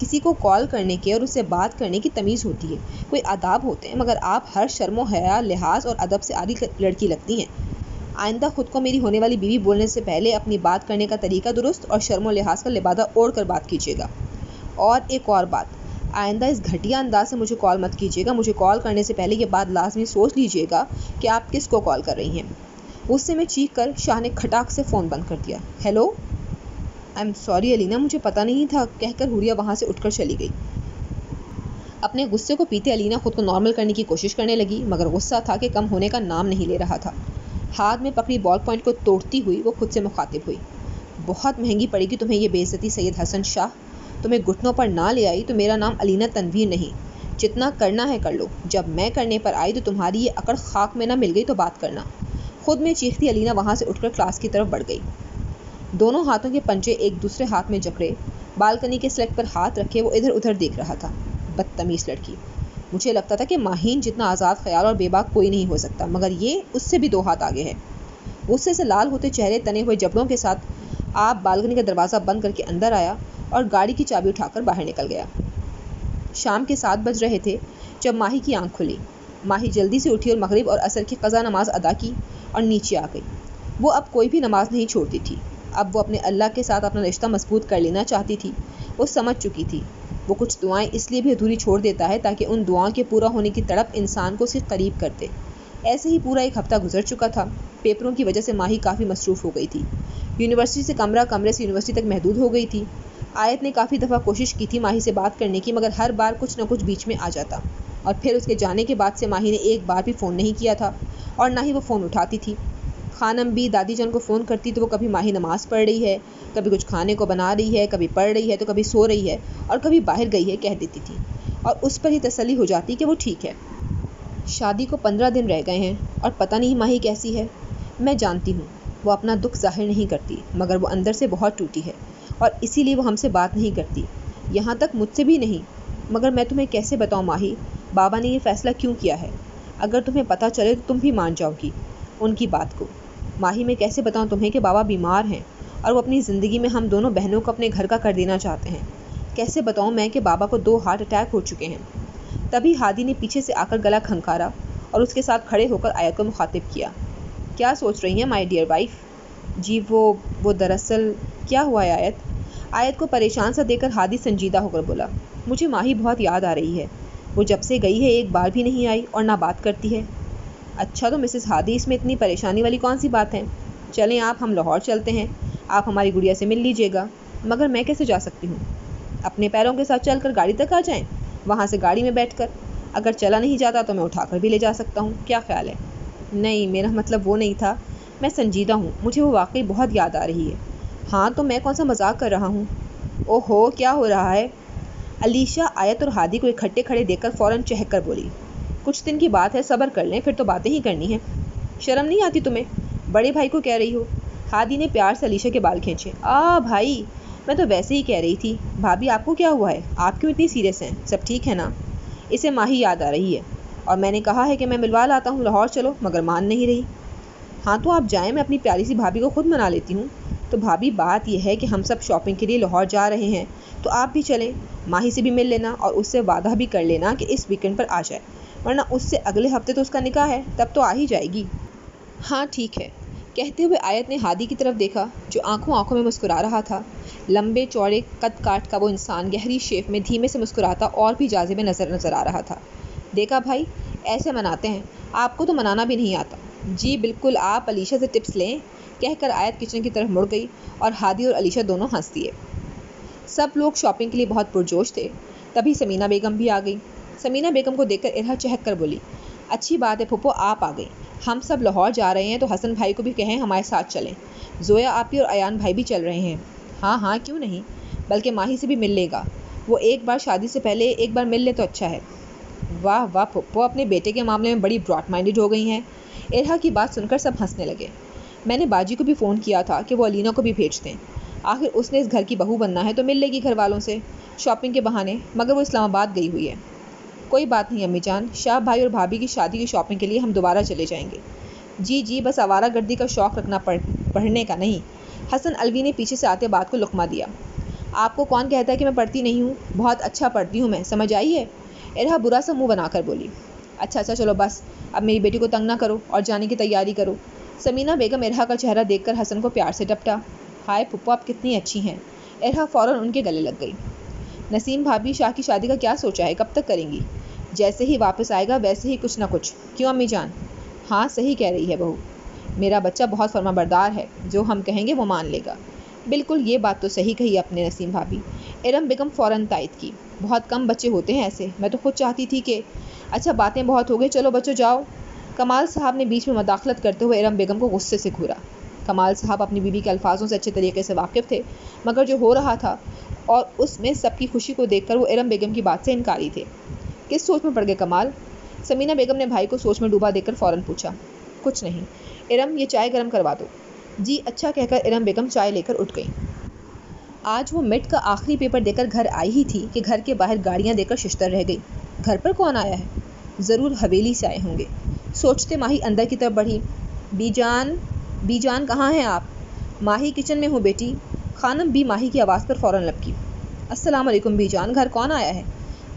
کسی کو کال کرنے کے اور اس سے بات کرنے کی تمیز ہوتی ہے، کوئی آداب ہوتے ہیں، مگر آپ ہر شرم و حیا، لحاظ اور ادب سے عاری لڑکی لگتی ہیں۔ آئندہ خود کو میری ہونے والی بیوی بولنے سے پہلے اپنی بات کرنے کا طریقہ درست اور شرم و لحاظ کا لبادہ اوڑھ کر بات کیجیے گا۔ اور ایک اور بات، آئندہ اس گھٹیا انداز سے مجھے کال مت کیجیے گا۔ مجھے کال کرنے سے پہلے یہ بات لازمی سوچ لیجیے گا کہ آپ کس کو کال کر رہی ہیں۔ غصے میں چیخ کر شاہ نے کھٹاک سے فون بند کر دیا۔ ہیلو، آئی ایم سوری علینا، مجھے پتہ نہیں تھا، کہہ کر حوریہ وہاں سے اٹھ کر چلی گئی۔ اپنے غصے کو پیتے علینا خود کو نارمل کرنے کی کوشش کرنے لگی، مگر غصہ تھا کہ کم ہونے کا نام نہیں لے رہا تھا۔ ہاتھ میں پکڑی بال پوائنٹ کو توڑتی ہوئی وہ خود سے مخاطب ہوئی۔ بہت مہنگی پڑے گی تمہیں یہ بے عزتی سید حسن شاہ، تمہیں گھٹنوں پر نہ لے آئی تو میرا نام علینا تنویر نہیں۔ جتنا کرنا ہے کر لو، جب میں کرنے پر آئی تو تمہاری یہ اکڑ خاک میں نہ مل گئی تو بات کرنا۔ خود میں چیختی علینا وہاں سے اٹھ کر کلاس کی طرف بڑھ گئی۔ دونوں ہاتھوں کے پنجے ایک دوسرے ہاتھ میں جکڑے، بالکنی کے سلیٹ پر ہاتھ رکھے وہ ادھر ادھر دیکھ رہا تھا۔ بدتمیز لڑکی، مجھے لگتا تھا کہ ماہین جتنا آزاد خیال اور بے باک کوئی نہیں ہو سکتا، مگر یہ اس سے بھی 2 ہاتھ آگے ہے۔ غصے سے لال ہوتے چہرے، تنے ہوئے جبڑوں کے ساتھ آپ بالکنی کا دروازہ بند کر کے اندر آیا اور گاڑی کی چابی اٹھا کر باہر نکل گیا۔ شام کے 7 بج رہے تھے جب ماہی کی آنکھ کھلی۔ ماہی جلدی سے اٹھی اور مغرب اور عصر کی قضا نماز ادا کی اور نیچے آ گئی۔ وہ اب کوئی بھی نماز نہیں چھوڑتی تھی، اب وہ اپنے اللہ کے ساتھ اپنا رشتہ مضبوط کر لینا چاہتی تھی۔ وہ سمجھ چکی تھی وہ کچھ دعائیں اس لیے بھی ادھوری چھوڑ دیتا ہے تاکہ ان دعاؤں کے پورا ہونے کی تڑپ انسان کو اس کے قریب کر دے۔ ایسے ہی پورا ایک ہفتہ گزر چکا تھا۔ پیپروں کی وجہ سے ماہی کافی مصروف ہو گئی تھی۔ یونیورسٹی سے کمرے سے یونیورسٹی تک محدود ہو گئی تھی۔ آیت نے کافی دفعہ کوشش کی تھی ماہی سے بات کرنے کی، مگر ہر بار کچھ نہ کچھ بیچ میں آ جاتا، اور پھر اس کے جانے کے بعد سے ماہی نے ایک بار بھی فون نہیں کیا تھا، اور نہ ہی وہ فون اٹھاتی تھی۔ خانم بھی دادی جان کو فون کرتی تو وہ کبھی ماہی نماز پڑھ رہی ہے، کبھی کچھ کھانے کو بنا رہی ہے، کبھی پڑھ رہی ہے تو کبھی سو رہی ہے، اور کبھی باہر گئی ہے کہہ دیتی تھی، اور اس پر ہی تسلی ہو جاتی کہ وہ ٹھیک ہے۔ شادی کو 15 دن رہ گئے ہیں، اور پتہ نہیں ماہی کیسی ہے۔ میں جانتی ہوں وہ اپنا دکھ ظاہر نہیں کرتی، مگر وہ اندر سے بہت ٹوٹی ہے، اور اسی لیے وہ ہم سے بات نہیں کرتی، یہاں تک مجھ سے بھی نہیں۔ مگر میں تمہیں کیسے بتاؤں ماہی، بابا نے یہ فیصلہ کیوں کیا ہے؟ اگر تمہیں پتہ چلے تو تم بھی مان جاؤ گی ان کی بات کو۔ ماہی میں کیسے بتاؤں تمہیں کہ بابا بیمار ہیں، اور وہ اپنی زندگی میں ہم دونوں بہنوں کو اپنے گھر کا کر دینا چاہتے ہیں۔ کیسے بتاؤں میں کہ بابا کو 2 ہارٹ اٹیک ہو چکے ہیں؟ تبھی ہادی نے پیچھے سے آ کر گلا کھنکارا، اور اس کے ساتھ کھڑے ہو کر آیت کو مخاطب کیا۔ کیا سوچ رہی ہیں مائی ڈیئر وائف؟ جی وہ دراصل کیا ہوا ہے آیت؟ آیت کو پریشان سا دیکھ کر ہادی سنجیدہ ہو کر بولا، مجھے ماہی بہت یاد آ رہی ہے، وہ جب سے گئی ہے ایک بار بھی نہیں آئی اور نہ بات کرتی ہے۔ اچھا تو مسز ہادی، اس میں اتنی پریشانی والی کون سی بات ہے؟ چلیں ہم لاہور چلتے ہیں، آپ ہماری گڑیا سے مل لیجیے گا۔ مگر میں کیسے جا سکتی ہوں؟ اپنے پیروں کے ساتھ چل کر گاڑی تک آ جائیں، وہاں سے گاڑی میں بیٹھ کر، اگر چلا نہیں جاتا تو میں اٹھا کر بھی لے جا سکتا ہوں، کیا خیال ہے؟ نہیں، میرا مطلب وہ نہیں تھا، میں سنجیدہ ہوں، مجھے وہ واقعی بہت یاد آ رہی ہے۔ ہاں تو میں کون سا مذاق کر رہا ہوں؟ اوہو، کیا ہو رہا ہے؟ علیشہ آیت اور ہادی کو اکٹھے کھڑے دیکھ کر فوراً چہک کر بولی، کچھ دن کی بات ہے، صبر کر لیں، پھر تو باتیں ہی کرنی ہیں۔ شرم نہیں آتی تمہیں؟ بڑے بھائی کو کہہ رہی ہو؟ ہادی نے پیار سے علیشہ کے بال کھینچے۔ بھائی، میں تو ویسے ہی کہہ رہی تھی۔ بھابھی آپ کو کیا ہوا ہے؟ آپ کیوں اتنی سیریس ہیں؟ سب ٹھیک ہے نا؟ اسے ماہی یاد آ رہی ہے، اور میں نے کہا ہے کہ میں ملوا لاتا ہوں، لاہور چلو، مگر مان نہیں رہی۔ ہاں تو آپ جائیں، میں اپنی پیاری سی بھابھی کو خود منا لیتی ہوں۔ تو بھابھی بات یہ ہے کہ ہم سب شاپنگ کے لیے لاہور جا رہے ہیں، تو آپ بھی چلیں، ماہی سے بھی مل لینا، اور اس سے وعدہ بھی کر لینا کہ اس ویکنڈ پر آ جائے، ورنہ اس سے اگلے ہفتے تو اس کا نکاح ہے، تب تو آ ہی جائے گی۔ ہاں ٹھیک ہے، کہتے ہوئے آیت نے ہادی کی طرف دیکھا جو آنکھوں میں مسکرا رہا تھا۔ لمبے چوڑے قد کاٹ کا وہ انسان گہری شیف میں دھیمے سے مسکراتا اور بھی جاذب نظر آ رہا تھا۔ دیکھا بھائی، ایسے مناتے ہیں، آپ کو تو منانا بھی نہیں آتا۔ جی بالکل، آپ علیشہ سے ٹپس لیں، کہہ کر آیت کچن کی طرف مڑ گئی، اور ہادی اور علیشہ دونوں ہنس دیے۔ سب لوگ شاپنگ کے لیے بہت پرجوش تھے۔ تبھی سمینہ بیگم بھی آ گئی۔ سمینہ بیگم کو دیکھ کر ارہا چہک کر بولی، اچھی بات ہے پھپھو، آپ آ گئی، ہم سب لاہور جا رہے ہیں تو حسن بھائی کو بھی کہیں ہمارے ساتھ چلیں۔ زویا آپی اور ایان بھائی بھی چل رہے ہیں۔ ہاں کیوں نہیں، بلکہ ماہی سے بھی مل لے گا، وہ ایک بار شادی سے پہلے ایک بار مل لے تو اچھا ہے۔ واہ پھپھو، اپنے بیٹے کے معاملے میں بڑی براڈ مائنڈڈ ہو گئی ہیں۔ ارہا کی بات سن کر سب ہنسنے لگے۔ میں نے باجی کو بھی فون کیا تھا کہ وہ الینا کو بھی بھیج دیں، آخر اس نے اس گھر کی بہو بننا ہے تو مل لے گی گھر والوں سے شاپنگ کے بہانے، مگر وہ اسلام آباد گئی ہوئی ہے۔ کوئی بات نہیں امی جان، شاہ بھائی اور بھابھی کی شادی کی شاپنگ کے لیے ہم دوبارہ چلے جائیں گے۔ جی بس آوارہ گردی کا شوق رکھنا، پڑھنے کا نہیں۔ حسن الوی نے پیچھے سے آتے بات کو لقمہ دیا۔ آپ کو کون کہتا ہے کہ میں پڑھتی نہیں ہوں؟ بہت اچھا پڑھتی ہوں میں، سمجھ آئی ہے؟ ارہا برا سا منہ بنا کر بولی۔ اچھا چلو بس، اب میری بیٹی کو تنگ نہ کرو اور جانے کی تیاری کرو۔ سمینہ بیگم ارہا کا چہرہ دیکھ کر حسن کو پیار سے ڈپٹا۔ ہائے پھپھو، آپ کتنی اچھی ہیں۔ ارہا فوراً ان کے گلے لگ گئی۔ نسیم بھابھی، شاہ کی شادی کا کیا سوچا ہے، کب تک کریں گی؟ جیسے ہی واپس آئے گا ویسے ہی کچھ نہ کچھ۔ کیوں امی جان؟ ہاں صحیح کہہ رہی ہے بہو، میرا بچہ بہت فرما بردار ہے، جو ہم کہیں گے وہ مان لے گا۔ بالکل، یہ بات تو صحیح کہی اپنے نسیم بھابھی۔ ارم بیگم فوراً تائید کی۔ بہت کم بچے ہوتے ہیں ایسے، میں تو خود چاہتی تھی کہ… اچھا باتیں بہت ہو گئی، چلو بچوں جاؤ۔ کمال صاحب نے بیچ میں مداخلت کرتے ہوئے ارم بیگم کو غصے سے گھورا۔ کمال صاحب اپنی بیوی کے الفاظوں سے اچھے طریقے سے واقف تھے، مگر جو ہو رہا تھا اور اس میں سب کی خوشی کو دیکھ کر وہ ارم بیگم کی بات سے انکاری تھے۔ کس سوچ میں پڑ گئے کمال؟ سمینہ بیگم نے بھائی کو سوچ میں ڈوبا دیکھ کر فوراً پوچھا۔ کچھ نہیں ارم، یہ چائے گرم کروا دو۔ جی اچھا کہہ کر ارم بیگم چائے لے کر اٹھ گئی۔ آج وہ مڈ کا آخری پیپر دے کر گھر آئی ہی تھی کہ گھر کے باہر گاڑیاں دے کر ششتر رہ گئی۔ گھر پر کون آیا ہے؟ ضرور حویلی سے آئے ہوں گے، سوچتے ماہی اندر کی طرف بڑھی۔ بی جان کہاں ہیں آپ؟ ماہی کچن میں ہوں بیٹی۔ خانم بھی ماہی کی آواز پر فوراً لپکی۔ السلام علیکم بی جان، گھر کون آیا ہے؟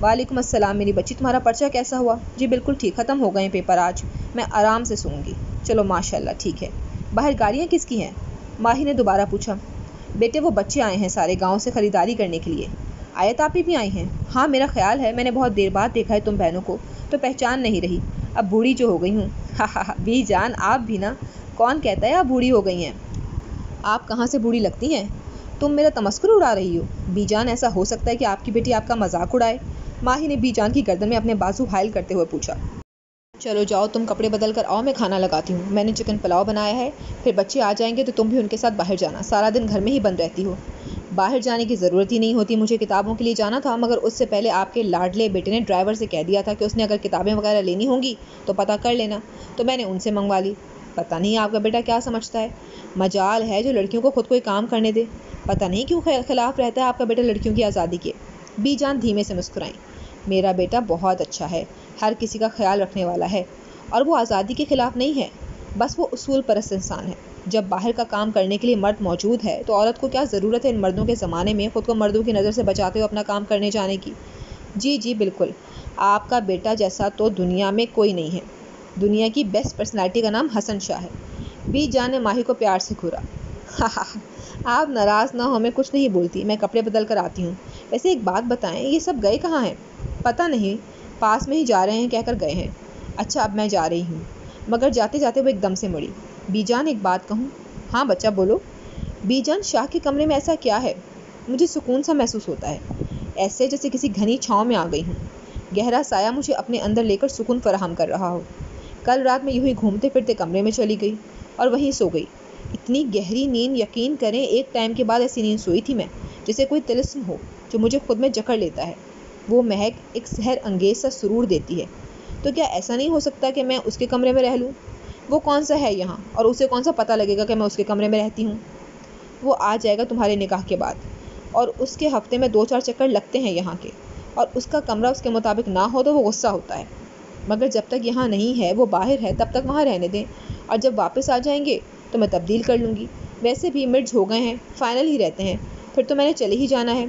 وعلیکم السلام میری بچی، تمہارا پرچہ کیسا ہوا؟ جی بالکل ٹھیک، ختم ہو گئے پیپر آج، میں آرام سے سوں گی۔ چلو ماشاء اللہ ٹھیک ہے۔ باہر گاڑیاں کس کی ہیں؟ ماہی نے دوبارہ پوچھا۔ بیٹے وہ بچے آئے ہیں سارے گاؤں سے خریداری کرنے کے لیے۔ آیت آپی بھی آئی ہیں؟ ہاں میرا خیال ہے، میں نے بہت دیر بعد دیکھا ہے تم بہنوں کو، تو پہچان نہیں رہی۔ اب بوڑھی جو ہو گئی ہوں۔ بی جان آپ بھی نا، کون کہتا ہے آپ بوڑھی ہو گئی ہیں؟ آپ کہاں سے بوڑھی لگتی ہیں؟ تم میرا تمسخر اڑا رہی ہو۔ بی جان ایسا ہو سکتا ہے کہ آپ کی بیٹی آپ کا مذاق اڑائے؟ ماہی نے بی جان کی گردن میں اپنے بازو حائل کرتے ہوئے پوچھا۔ چلو جاؤ تم کپڑے بدل کر آؤ، میں کھانا لگاتی ہوں۔ میں نے چکن پلاؤ بنایا ہے، پھر بچے آ جائیں گے تو تم بھی ان کے ساتھ باہر جانا، سارا دن گھر میں ہی بند رہتی ہو۔ باہر جانے کی ضرورت ہی نہیں ہوتی، مجھے کتابوں کے لیے جانا تھا، مگر اس سے پہلے آپ کے لاڈلے بیٹے نے ڈرائیور سے کہہ دیا تھا کہ اس نے اگر کتابیں وغیرہ لینی ہوں گی تو پتہ کر لینا، تو میں نے ان سے منگوا لی۔ پتہ نہیں آپ کا بیٹا کیا سمجھتا ہے، مجال ہے جو لڑکیوں کو خود کوئی کام کرنے دے۔ پتہ نہیں کیوں خلاف رہتا ہے آپ کا بیٹا لڑکیوں کی آزادی کے۔ بی جان دھیمے سے مسکرائیں۔ میرا بیٹا بہت اچھا ہے، ہر کسی کا خیال رکھنے والا ہے، اور وہ آزادی کے خلاف نہیں ہے، بس وہ اصول پرست انسان ہے۔ جب باہر کا کام کرنے کے لیے مرد موجود ہے تو عورت کو کیا ضرورت ہے ان مردوں کے زمانے میں خود کو مردوں کی نظر سے بچاتے ہوئے اپنا کام کرنے جانے کی؟ جی بالکل، آپ کا بیٹا جیسا تو دنیا میں کوئی نہیں ہے۔ دنیا کی بیسٹ پرسنالٹی کا نام حسن شاہ ہے۔ بی جان نے ماہی کو پیار سے گھورا۔ آپ ناراض نہ ہو، میں کچھ نہیں بولتی، میں کپڑے بدل کر آتی ہوں۔ ویسے ایک بات بتائیں، یہ سب گئے کہاں ہیں؟ پتہ نہیں، پاس میں ہی جا رہے ہیں کہہ کر گئے ہیں۔ اچھا اب میں جا رہی ہوں، مگر جاتے جاتے وہ ایک دم سے مڑی۔ بی جان ایک بات کہوں؟ ہاں بچہ بولو۔ بی جان شاہ کے کمرے میں ایسا کیا ہے؟ مجھے سکون سا محسوس ہوتا ہے، ایسے جیسے کسی گھنی چھاؤں میں آ گئی ہوں۔ گہرا سایہ مجھے اپنے اندر لے کر سکون فراہم کر رہا ہو۔ کل رات میں یوں ہی گھومتے پھرتے کمرے میں چلی گئی اور وہیں سو گئی۔ اتنی گہری نیند، یقین کریں ایک ٹائم کے بعد ایسی نیند سوئی تھی میں جیسے کوئی طلسم ہو جو مجھے خود میں جکڑ لیتا ہے۔ وہ مہک ایک سحر انگیز سا سرور دیتی ہے۔ تو کیا ایسا نہیں ہو سکتا کہ میں اس کے کمرے میں رہ لوں؟ وہ کون سا ہے یہاں، اور اسے کون سا پتہ لگے گا کہ میں اس کے کمرے میں رہتی ہوں؟ وہ آ جائے گا تمہارے نکاح کے بعد، اور اس کے ہفتے میں 2-4 چکر لگتے ہیں یہاں کے، اور اس کا کمرہ اس کے مطابق نہ ہو تو وہ غصہ ہوتا ہے۔ مگر جب تک یہاں نہیں ہے، وہ باہر ہے، تب تک وہاں رہنے دیں، اور جب واپس آ جائیں گے تو میں تبدیل کر لوں گی۔ ویسے بھی مرج ہو گئے ہیں، فائنل ہی رہتے ہیں، پھر تو میں نے چلے ہی جانا ہے۔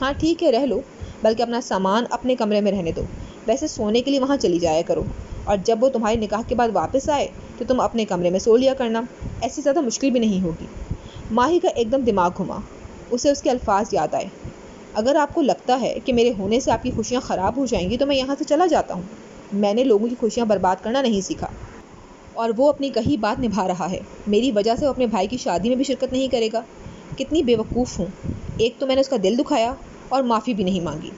ہاں ٹھیک ہے رہ لو، بلکہ اپنا سامان اپنے کمرے میں رہنے دو۔ ویسے سونے کے لیے وہاں چلی جایا کرو، اور جب وہ تمہارے نکاح کے بعد واپس آئے تو تم اپنے کمرے میں سو لیا کرنا، ایسی زیادہ مشکل بھی نہیں ہوگی۔ ماہی کا ایک دم دماغ گھما، اسے اس کے الفاظ یاد آئے۔ اگر آپ کو لگتا ہے کہ میرے ہونے سے آپ کی خوشیاں خراب ہو جائیں گی تو میں یہاں سے چلا جاتا ہوں۔ میں نے لوگوں کی خوشیاں برباد کرنا نہیں سیکھا، اور وہ اپنی کہی بات نبھا رہا ہے۔ میری وجہ سے وہ اپنے بھائی کی شادی میں بھی شرکت نہیں کرے گا۔ کتنی بے وقوف ہوں، ایک تو میں نے اس کا دل دکھایا اور معافی بھی نہیں مانگی۔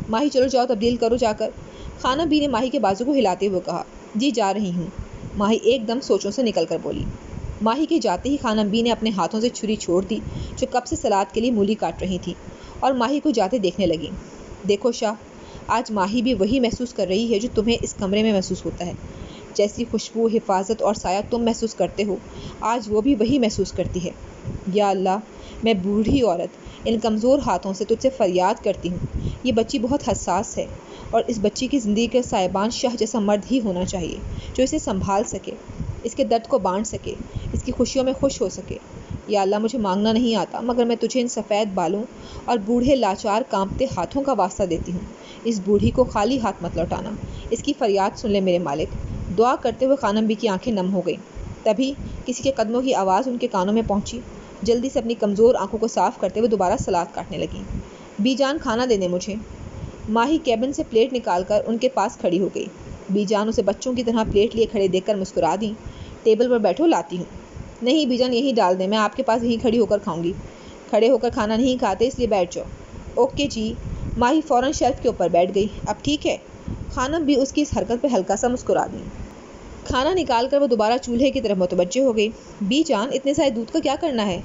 ماہی چلو جاؤ تبدیل کرو جا کر۔ خانم بی نے ماہی کے بازو کو ہلاتے ہوئے کہا۔ جی جا رہی ہوں، ماہی ایک دم سوچوں سے نکل کر بولی۔ ماہی کے جاتے ہی خانم بی نے اپنے ہاتھوں سے چھری چھوڑ دی جو کب سے سلاد کے لیے مولی کاٹ رہی تھی، اور ماہی کو جاتے دیکھنے لگی۔ دیکھو شاہ، آج ماہی بھی وہی محسوس کر رہی ہے جو تمہیں اس کمرے میں محسوس ہوتا ہے۔ جیسی خوشبو، حفاظت اور سایہ تم محسوس کرتے ہو، آج وہ بھی وہی محسوس کرتی ہے۔ یا اللہ، میں بوڑھی عورت ان کمزور ہاتھوں سے تجھ سے فریاد کرتی ہوں۔ یہ بچی بہت حساس ہے، اور اس بچی کی زندگی کا سائبان شاہ جیسا مرد ہی ہونا چاہیے جو اسے سنبھال سکے، اس کے درد کو بانٹ سکے، اس کی خوشیوں میں خوش ہو سکے۔ یا اللہ، مجھے مانگنا نہیں آتا، مگر میں تجھے ان سفید بالوں اور بوڑھے لاچار کانپتے ہاتھوں کا واسطہ دیتی ہوں۔ اس بوڑھی کو خالی ہاتھ مت لوٹانا، اس کی فریاد سن لے میرے مالک۔ دعا کرتے ہوئے خانم بی کی آنکھیں نم ہو گئیں۔ تبھی کسی کے قدموں کی آواز ان کے کانوں میں پہنچی۔ جلدی سے اپنی کمزور آنکھوں کو صاف کرتے ہوئے دوبارہ سلاد کاٹنے لگیں۔ بی جان کھانا دینے مجھے۔ ماہی کیبن سے پلیٹ نکال کر ان کے پاس کھڑی ہو گئی۔ بی جان اسے بچوں کی طرح پلیٹ لیے کھڑے دیکھ کر مسکرا دیں۔ ٹیبل پر بیٹھو، لاتی ہوں۔ نہیں بی جان یہیں ڈال دیں، میں آپ کے پاس یہیں کھڑی ہو کر کھاؤں گی۔ کھڑے ہو کر کھانا نہیں کھاتے، اس لیے بیٹھ جاؤ۔ اوکے جی۔ ماہی فوراً شیلف کے اوپر بیٹھ گئی۔ اب ٹھیک ہے؟ خانم بھی اس کی اس حرکت پہ ہلکا سا مسکرا دیں۔ کھانا نکال کر وہ دوبارہ چولہے کی طرف متوجہ ہو گئی۔ بی جان اتنے سارے دودھ کا کیا کرنا ہے؟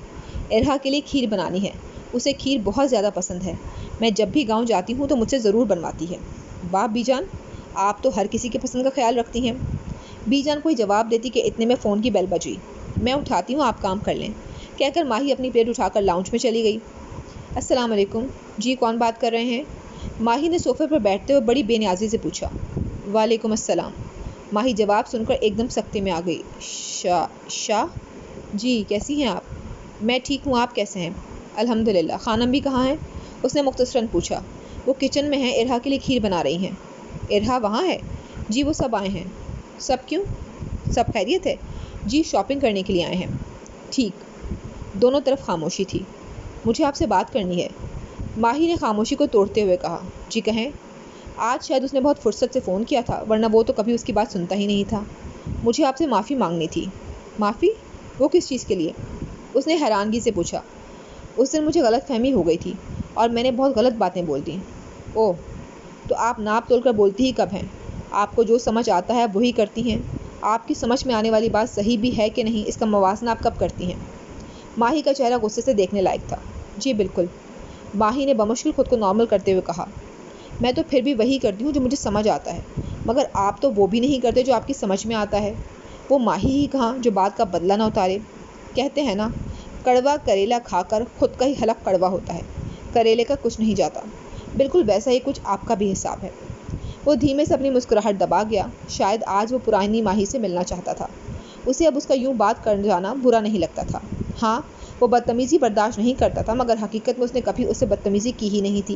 ارہا کے لیے کھیر بنانی ہے، اسے کھیر بہت زیادہ پسند ہے، میں جب بھی گاؤں جاتی ہوں تو مجھ سے ضرور بنواتی ہے۔ واہ بی جان، آپ تو ہر کسی کی پسند کا خیال رکھتی ہیں۔ بی جان کوئی جواب دیتی کہ اتنے میں فون کی بیل بجی۔ میں اٹھاتی ہوں، آپ کام کر لیں، کہہ کر ماہی اپنی پلیٹ اٹھا کر لاؤنج میں چلی گئی۔ السلام علیکم۔ جی کون بات کر رہے ہیں؟ ماہی نے صوفے پر بیٹھتے ہوئے بڑی بے نیازی سے پوچھا۔ وعلیکم السلام۔ ماہی جواب سن کر ایک دم سکتے میں آ گئی۔ شاہ؟ جی کیسی ہیں آپ؟ میں ٹھیک ہوں، آپ کیسے ہیں؟ الحمدللہ۔ خانم بھی کہاں ہیں؟ اس نے مختصراً پوچھا۔ وہ کچن میں ہیں، ارہا کے لیے کھیر بنا رہی ہیں۔ ارہا وہاں ہے؟ جی وہ سب آئے ہیں۔ سب کیوں؟ سب خیریت ہے؟ جی شاپنگ کرنے کے لیے آئے ہیں۔ ٹھیک۔ دونوں طرف خاموشی تھی۔ مجھے آپ سے بات کرنی ہے، ماہی نے خاموشی کو توڑتے ہوئے کہا۔ جی کہیں۔ آج شاید اس نے بہت فرصت سے فون کیا تھا، ورنہ وہ تو کبھی اس کی بات سنتا ہی نہیں تھا۔ مجھے آپ سے معافی مانگنی تھی۔ معافی؟ وہ کس چیز کے لیے؟ اس نے حیرانگی سے پوچھا۔ اس دن مجھے غلط فہمی ہو گئی تھی اور میں نے بہت غلط باتیں بول دیں۔ اوہ، تو آپ ناپ تول کر بولتی ہی کب ہیں؟ آپ کو جو سمجھ آتا ہے وہی کرتی ہیں۔ آپ کی سمجھ میں آنے والی بات صحیح بھی ہے کہ نہیں، اس کا موازنہ آپ کب کرتی ہیں؟ ماہی کا چہرہ غصے سے دیکھنے لائق تھا۔ جی بالکل، ماہی نے بمشکل خود کو نارمل کرتے ہوئے کہا۔ میں تو پھر بھی وہی کرتی ہوں جو مجھے سمجھ آتا ہے، مگر آپ تو وہ بھی نہیں کرتے جو آپ کی سمجھ میں آتا ہے۔ وہ ماہی ہی کہاں جو بات کا بدلہ نہ اتارے۔ کہتے ہیں نا، کڑوا کریلا کھا کر خود کا ہی حلق کڑوا ہوتا ہے، کریلے کا کچھ نہیں جاتا۔ بالکل ویسا ہی کچھ آپ کا بھی حساب ہے۔ وہ دھیمے سے اپنی مسکراہٹ دبا گیا۔ شاید آج وہ پرانی ماہی سے ملنا چاہتا تھا۔ اسے اب اس کا یوں بات کر جانا برا نہیں لگتا تھا۔ ہاں، وہ بدتمیزی برداشت نہیں کرتا تھا، مگر حقیقت میں اس نے کبھی اس سے بدتمیزی کی ہی نہیں تھی۔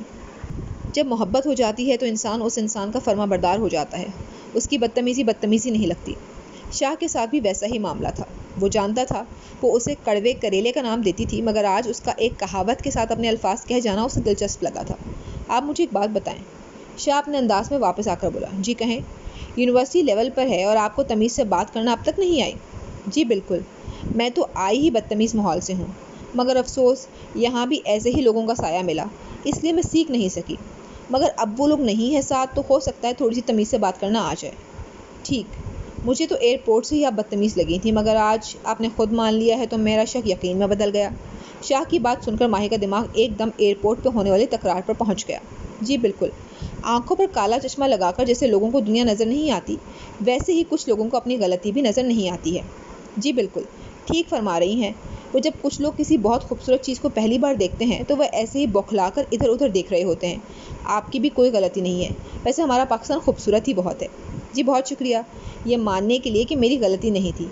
جب محبت ہو جاتی ہے تو انسان اس انسان کا فرما بردار ہو جاتا ہے، اس کی بدتمیزی نہیں لگتی۔ شاہ کے ساتھ بھی ویسا ہی معاملہ تھا۔ وہ جانتا تھا وہ اسے کڑوے کریلے کا نام دیتی تھی، مگر آج اس کا ایک کہاوت کے ساتھ اپنے الفاظ کہہ جانا اسے دلچسپ لگا تھا۔ آپ مجھے ایک بات بتائیں، شاہ اپنے انداز میں واپس آ کر بولا۔ جی کہیں۔ یونیورسٹی لیول پر ہے اور آپ کو تمیز سے بات کرنا اب تک نہیں آئی؟ جی بالکل، میں تو آئی ہی بدتمیز ماحول سے ہوں، مگر افسوس یہاں بھی ایسے ہی لوگوں کا سایہ ملا، اس لیے میں سیکھ نہیں سکی۔ مگر اب وہ لوگ نہیں ہیں ساتھ تو ہو سکتا ہے تھوڑی سی تمیز سے بات کرنا آ جائے۔ ٹھیک، مجھے تو ایئرپورٹ سے ہی آپ بدتمیز لگی تھی، مگر آج آپ نے خود مان لیا ہے تو میرا شک یقین میں بدل گیا۔ شاہ کی بات سن کر ماہی کا دماغ ایک دم ایئرپورٹ پہ ہونے والی تکرار پر پہنچ گیا۔ جی بالکل، آنکھوں پر کالا چشمہ لگا کر جیسے لوگوں کو دنیا نظر نہیں آتی، ویسے ہی کچھ لوگوں کو اپنی غلطی بھی نظر نہیں آتی ہے۔ جی بالکل، ٹھیک فرما رہی ہیں۔ وہ جب کچھ لوگ کسی بہت خوبصورت چیز کو پہلی بار دیکھتے ہیں تو وہ ایسے ہی بوکھلا کر ادھر ادھر دیکھ رہے ہوتے ہیں۔ آپ کی بھی کوئی غلطی نہیں ہے، ویسے ہمارا پاکستان خوبصورت ہی بہت ہے۔ جی بہت شکریہ یہ ماننے کے لیے کہ میری غلطی نہیں تھی۔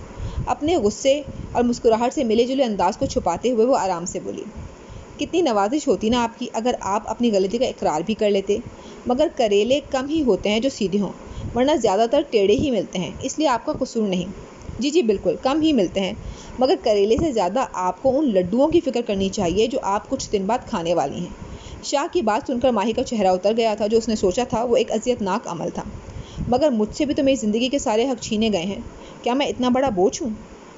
اپنے غصے اور مسکراہٹ سے ملے جلے انداز کو چھپاتے ہوئے وہ آرام سے بولی۔ کتنی نوازش ہوتی نا آپ کی اگر آپ اپنی غلطی کا اقرار بھی کر لیتے، مگر کریلے کم ہی ہوتے ہیں جو سیدھے ہوں، ورنہ زیادہ تر ٹیڑھے ہی ملتے ہیں، اس لیے آپ کا قصور نہیں۔ جی بالکل، کم ہی ملتے ہیں، مگر کریلے سے زیادہ آپ کو ان لڈوؤں کی فکر کرنی چاہیے جو آپ کچھ دن بعد کھانے والی ہیں۔ شاہ کی بات سن کر ماہی کا چہرہ اتر گیا تھا۔ جو اس نے سوچا تھا وہ ایک اذیت ناک عمل تھا۔ مگر مجھ سے بھی تو میری زندگی کے سارے حق چھینے گئے ہیں، کیا میں اتنا بڑا بوجھ ہوں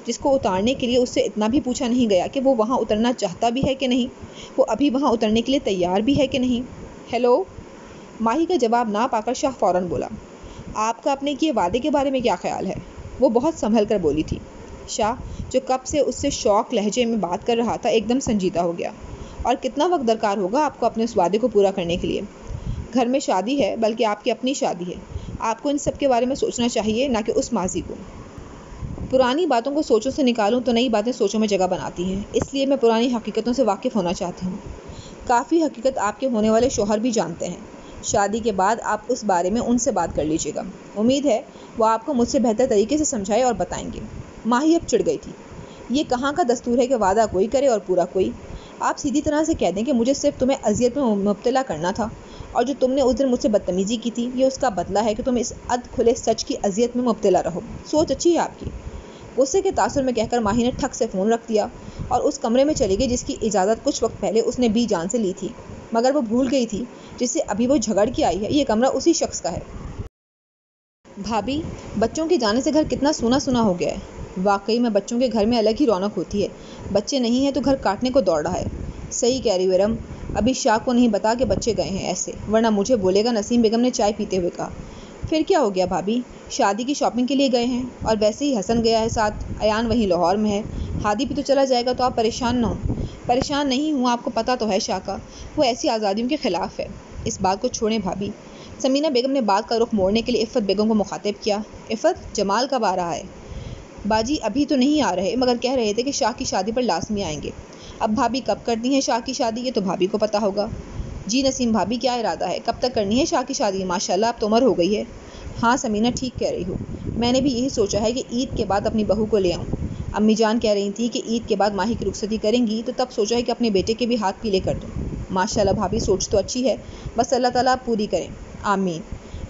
جس کو اتارنے کے لیے اس سے اتنا بھی پوچھا نہیں گیا کہ وہ وہاں اترنا چاہتا بھی ہے کہ نہیں، وہ ابھی وہاں اترنے کے لیے تیار بھی ہے کہ نہیں؟ ہیلو۔ ماہی کا جواب نہ پا کر شاہ فوراً بولا۔ آپ کا اپنے کیے وعدے کے بارے میں کیا خیال ہے؟ وہ بہت سنبھل کر بولی تھی۔ شاہ جو کب سے اس سے شوق لہجے میں بات کر رہا تھا ایک دم سنجیدہ ہو گیا۔ اور کتنا وقت درکار ہوگا آپ کو اپنے اس وعدے کو پورا کرنے کے لیے؟ گھر میں شادی ہے، بلکہ آپ کی اپنی شادی ہے، آپ کو ان سب کے بارے میں سوچنا چاہیے، نہ کہ اس ماضی کو۔ پرانی باتوں کو سوچوں سے نکالوں تو نئی باتیں سوچوں میں جگہ بناتی ہیں، اس لیے میں پرانی حقیقتوں سے واقف ہونا چاہتی ہوں۔ کافی حقیقت آپ کے ہونے والے شوہر بھی جانتے ہیں۔ شادی کے بعد آپ اس بارے میں ان سے بات کر لیجیے گا، امید ہے وہ آپ کو مجھ سے بہتر طریقے سے سمجھائے اور بتائیں گے۔ ماہی اب چڑ گئی تھی۔ یہ کہاں کا دستور ہے کہ وعدہ کوئی کرے اور پورا کوئی؟ آپ سیدھی طرح سے کہہ دیں کہ مجھے صرف تمہیں اذیت میں مبتلا کرنا تھا، اور جو تم نے اس دن مجھ سے بدتمیزی کی تھی یہ اس کا بدلہ ہے کہ تم اس اد کھلے سچ کی اذیت میں مبتلا رہو۔ سوچ اچھی ہے آپ کی۔ غصے کے تاثر میں کہہ کر ماہی نے ٹھک سے فون رکھ دیا اور اس کمرے میں چلی گئی جس کی اجازت کچھ وقت پہلے اس نے بی جان سے لی تھی، مگر وہ بھول گئی تھی جس سے ابھی وہ جھگڑ کے آئی ہے۔ یہ کمرہ اسی شخص کا ہے۔ بھابھی، بچوں کے جانے سے گھر کتنا سونا سونا ہو گیا ہے۔ واقعی میں بچوں کے گھر میں الگ ہی رونق ہوتی ہے، بچے نہیں ہیں تو گھر کاٹنے کو دوڑ رہا ہے۔ صحیح کہہ رہی ہو ارم، ابھی شاہ کو نہیں بتا کہ بچے گئے ہیں ایسے، ورنہ مجھے بولے گا۔ نسیم بیگم نے چائے پیتے ہوئے کہا۔ پھر کیا ہو گیا بھابھی، شادی کی شاپنگ کے لیے گئے ہیں، اور ویسے ہی حسن گیا ہے ساتھ، ایان وہیں لاہور میں ہے، ہادی بھی تو چلا جائے گا، تو آپ پریشان نہ ہوں۔ پریشان نہیں ہوں، آپ کو پتہ تو ہے شاہ کا، وہ ایسی آزادیوں کے خلاف ہے۔ اس بات کو چھوڑیں بھابھی۔ سمینہ بیگم نے بات کا رخ موڑنے کے لیے عفت بیگم کو مخاطب کیا۔ عفت، جمال کب آ رہا ہے؟ باجی ابھی تو نہیں آ رہے، مگر کہہ رہے تھے کہ شاہ کی شادی پر لازمی آئیں گے۔ اب بھابھی کب کرتی ہیں شاہ کی شادی، یہ تو بھابھی کو پتہ ہوگا۔ جی نسیم بھابھی، کیا ارادہ ہے، کب تک کرنی ہے شاہ کی شادی؟ ماشاءاللہ اب تو عمر ہو گئی ہے۔ ہاں سمینہ ٹھیک کہہ رہی ہو، میں نے بھی یہی سوچا ہے کہ عید کے بعد اپنی بہو کو لے آؤں۔ امی جان کہہ رہی تھی کہ عید کے بعد ماہی کی رخصتی کریں گی، تو تب سوچا ہے کہ اپنے بیٹے کے بھی ہاتھ پیلے کر دوں۔ ماشاءاللہ بھابھی، سوچ تو اچھی ہے، بس اللہ تعالیٰ پوری کریں، آمین۔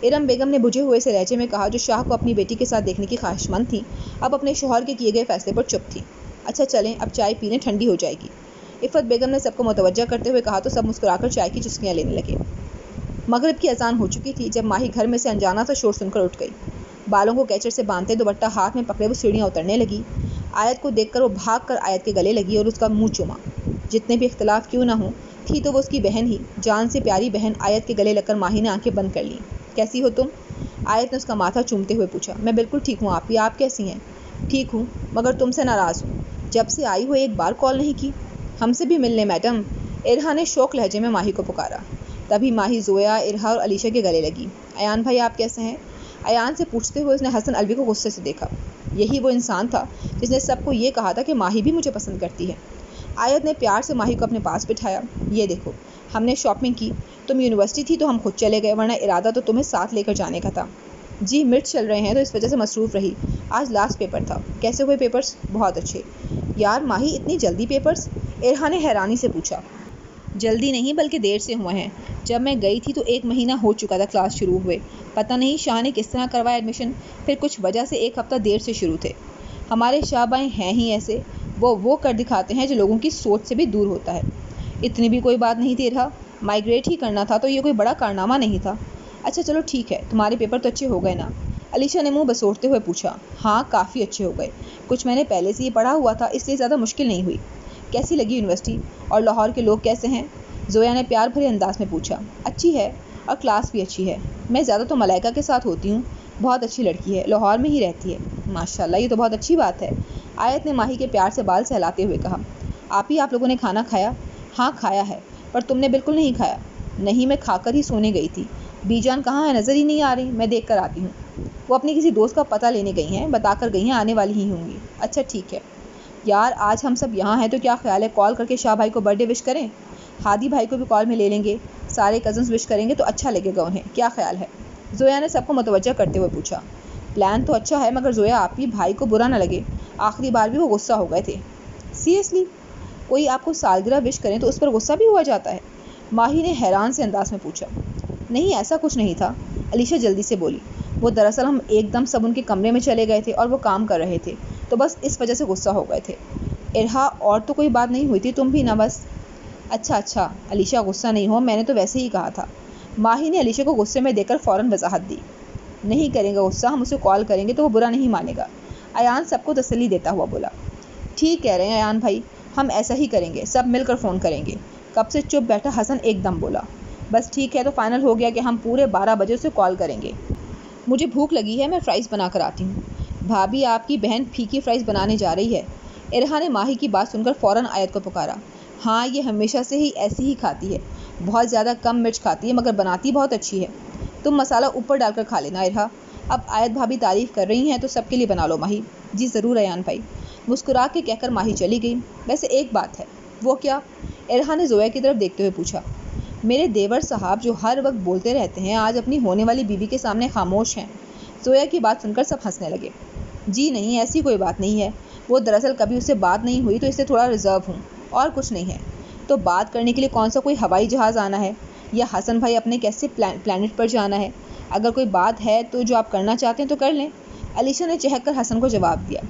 ارم بیگم نے بجھے ہوئے سے لہجے میں کہا، جو شاہ کو اپنی بیٹی کے ساتھ دیکھنے کی خواہش مند تھی، اب اپنے شوہر کے کیے گئے فیصلے پر چپ تھی۔ اچھا چلیں، اب چائے پینے، ٹھنڈی ہو جائے گی۔ عفت بیگم نے سب کو متوجہ کرتے ہوئے کہا تو سب مسکرا کر چائے کی چسکیاں لینے لگے۔ مغرب کی اذان ہو چکی تھی جب ماہی گھر میں سے انجانا سا شور سن کر اٹھ گئی۔ بالوں کو کیچر سے باندھتے دوپٹہ ہاتھ میں پکڑے وہ سیڑھیاں اترنے لگی۔ آیت کو دیکھ کر وہ بھاگ کر آیت کے گلے لگی اور اس کا منہ چوما۔ جتنے بھی اختلاف کیوں نہ ہوں، تھی تو وہ اس کی بہن ہی، جان سے پیاری بہن۔ آیت کے گلے لگ کر ماہی نے آنکھیں بند کر لیں۔ کیسی ہو تم؟ آیت نے اس کا ماتھا چومتے ہوئے پوچھا۔ میں بالکل ٹھیک ہوں آپی، آپ کیسی ہیں؟ ٹھیک ہوں، مگر تم سے ناراض ہوں، جب سے آئی ہو ایک بار کال نہیں کی۔ ہم سے بھی ملنے میڈم، ارہا نے شوق لہجے میں ماہی کو پکارا۔ تبھی ماہی زویا، ارہا اور علیشہ کے گلے لگی۔ ایان بھائی آپ کیسے ہیں؟ ایان سے پوچھتے ہوئے اس نے حسن الوی کو غصے سے دیکھا۔ یہی وہ انسان تھا جس نے سب کو یہ کہا تھا کہ ماہی بھی مجھے پسند کرتی ہے۔ آیت نے پیار سے ماہی کو اپنے پاس بٹھایا۔ یہ دیکھو، ہم نے شاپنگ کی، تم یونیورسٹی تھی تو ہم خود چلے گئے، ورنہ ارادہ تو تمہیں ساتھ لے کر جانے کا تھا۔ جی مرچ چل رہے ہیں تو اس وجہ سے مصروف رہی، آج لاسٹ پیپر تھا۔ کیسے ہوئے پیپرز؟ بہت اچھے۔ یار ماہی اتنی جلدی پیپرز؟ ارہا نے حیرانی سے پوچھا۔ جلدی نہیں بلکہ دیر سے ہوئے ہیں، جب میں گئی تھی تو 1 مہینہ ہو چکا تھا کلاس شروع ہوئے، پتہ نہیں شاہ نے کس طرح کروایا ایڈمیشن، پھر کچھ وجہ سے 1 ہفتہ دیر سے شروع تھے۔ ہمارے شاہ بھائی ہیں ہی ایسے، وہ کر دکھاتے ہیں جو لوگوں کی سوچ سے بھی دور ہوتا ہے۔ اتنی بھی کوئی بات نہیں تھی ارہا، مائگریٹ ہی کرنا تھا تو یہ کوئی بڑا کارنامہ نہیں تھا۔ اچھا چلو ٹھیک ہے، تمہارے پیپر تو اچھے ہو گئے نا؟ علیشہ نے منہ بسوڑتے ہوئے پوچھا۔ ہاں کافی اچھے ہو گئے، کچھ میں نے پہلے سے یہ پڑھا ہوا تھا اس لیے زیادہ مشکل نہیں ہوئی۔ کیسی لگی یونیورسٹی اور لاہور کے لوگ کیسے ہیں؟ زویا نے پیار بھرے انداز میں پوچھا۔ اچھی ہے اور کلاس بھی اچھی ہے، میں زیادہ تو ملائکہ کے ساتھ ہوتی ہوں، بہت اچھی لڑکی ہے، لاہور میں ہی رہتی ہے۔ ماشاءاللہ، یہ تو بہت اچھی بات ہے، آیت نے ماہی کے پیار سے بال سہلاتے ہوئے کہا۔ آپی آپ لوگوں نے کھانا کھایا؟ ہاں کھایا ہے، پر تم نے بالکل نہیں کھایا۔ نہیں، میں کھا کر ہی سونے گئی تھی۔ بی جان کہاں ہے؟ نظر ہی نہیں آ رہی، میں دیکھ کر آتی ہوں۔ وہ اپنی کسی دوست کا پتہ لینے گئی ہیں، بتا کر گئی ہیں آنے والی ہی ہوں گی۔ اچھا ٹھیک ہے۔ یار آج ہم سب یہاں ہیں تو کیا خیال ہے کال کر کے شاہ بھائی کو برتھ ڈے وش کریں؟ ہادی بھائی کو بھی کال میں لے لیں گے، سارے کزنز وش کریں گے تو اچھا لگے گا انہیں، کیا خیال ہے؟ زویا نے سب کو متوجہ کرتے ہوئے پوچھا۔ پلان تو اچھا ہے، مگر زویا آپ بھی بھائی کو برا نہ لگے، آخری بار بھی وہ غصہ ہو گئے تھے۔ سیریسلی؟ کوئی آپ کو سالگرہ وش کریں تو اس پر غصہ بھی ہوا جاتا ہے؟ ماہی نے حیران سے انداز میں پوچھا۔ نہیں ایسا کچھ نہیں تھا، علیشہ جلدی سے بولی۔ وہ دراصل ہم ایک دم سب ان کے کمرے میں چلے گئے تھے اور وہ کام کر رہے تھے تو بس اس وجہ سے غصہ ہو گئے تھے۔ ارہا اور تو کوئی بات نہیں ہوئی تھی، تم بھی نہ بس۔ اچھا علیشہ غصہ نہیں ہو، میں نے تو ویسے ہی کہا تھا۔ ماہی نے علیشہ کو غصے میں دے کر فوراً وضاحت دی۔ نہیں کریں گا غصہ، ہم اسے کال کریں گے تو وہ برا نہیں مانے گا۔ ایان سب کو تسلی دیتا ہوا بولا۔ ٹھیک کہہ رہے ہیں ایان بھائی، ہم ایسا ہی کریں گے، سب مل کر فون کریں گے۔ کب سے چپ بیٹھا حسن ایک دم بولا۔ بس ٹھیک ہے، تو فائنل ہو گیا کہ ہم پورے 12 بجے اسے کال کریں گے۔ مجھے بھوک لگی ہے، میں فرائز بنا کر آتی ہوں۔ بھابھی آپ کی بہن پھیکی فرائز بنانے جا رہی ہے۔ ارہا نے ماہی کی بات سن کر فوراً آیت کو پکارا۔ ہاں یہ ہمیشہ سے ہی ایسی ہی کھاتی ہے، بہت زیادہ کم مرچ کھاتی ہے مگر بناتی بہت اچھی ہے۔ تم مسالہ اوپر ڈال کر کھا لینا ارہا۔ اب آیت بھابھی تعریف کر رہی ہیں تو سب کے لیے بنا لو ماہی۔ جی ضرور ایان بھائی، مسکرا کے کہہ کر ماہی چلی گئی۔ ویسے ایک بات ہے۔ وہ کیا؟ ارہا نے زویا کی طرف دیکھتے ہوئے پوچھا۔ میرے دیور صاحب جو ہر وقت بولتے رہتے ہیں آج اپنی ہونے والی بیوی کے سامنے خاموش ہیں۔ زویا کی بات سن کر سب ہنسنے لگے۔ جی نہیں، ایسی کوئی بات نہیں ہے، وہ دراصل کبھی اس سے بات نہیں ہوئی تو اس سے تھوڑا ریزرو ہوں، اور کچھ نہیں ہے۔ تو بات کرنے کے لیے کون سا کوئی ہوائی جہاز آنا ہے یا حسن بھائی اپنے کیسے پلانٹ پر جانا ہے؟ اگر کوئی بات ہے تو جو آپ کرنا چاہتے ہیں تو کر لیں۔ علیشہ نے چہک کر حسن کو جواب دیا۔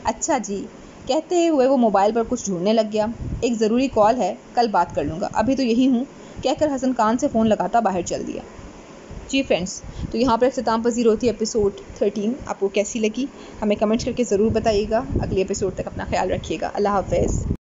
اچھا جی، کہتے ہوئے وہ موبائل پر کچھ ڈھونڈنے لگ گیا۔ ایک ضروری کال ہے، کل بات کر لوں گا، ابھی تو یہی ہوں، کہہ کر حسن کان سے فون لگاتا باہر چل دیا۔ جی فرینڈس، تو یہاں پر اختتام پذیر ہوتی ہے ایپیسوڈ 13۔ آپ کو کیسی لگی ہمیں کمنٹس کر کے ضرور بتائیے گا۔ اگلے ایپیسوڈ تک اپنا خیال رکھیے گا۔ اللہ حافظ۔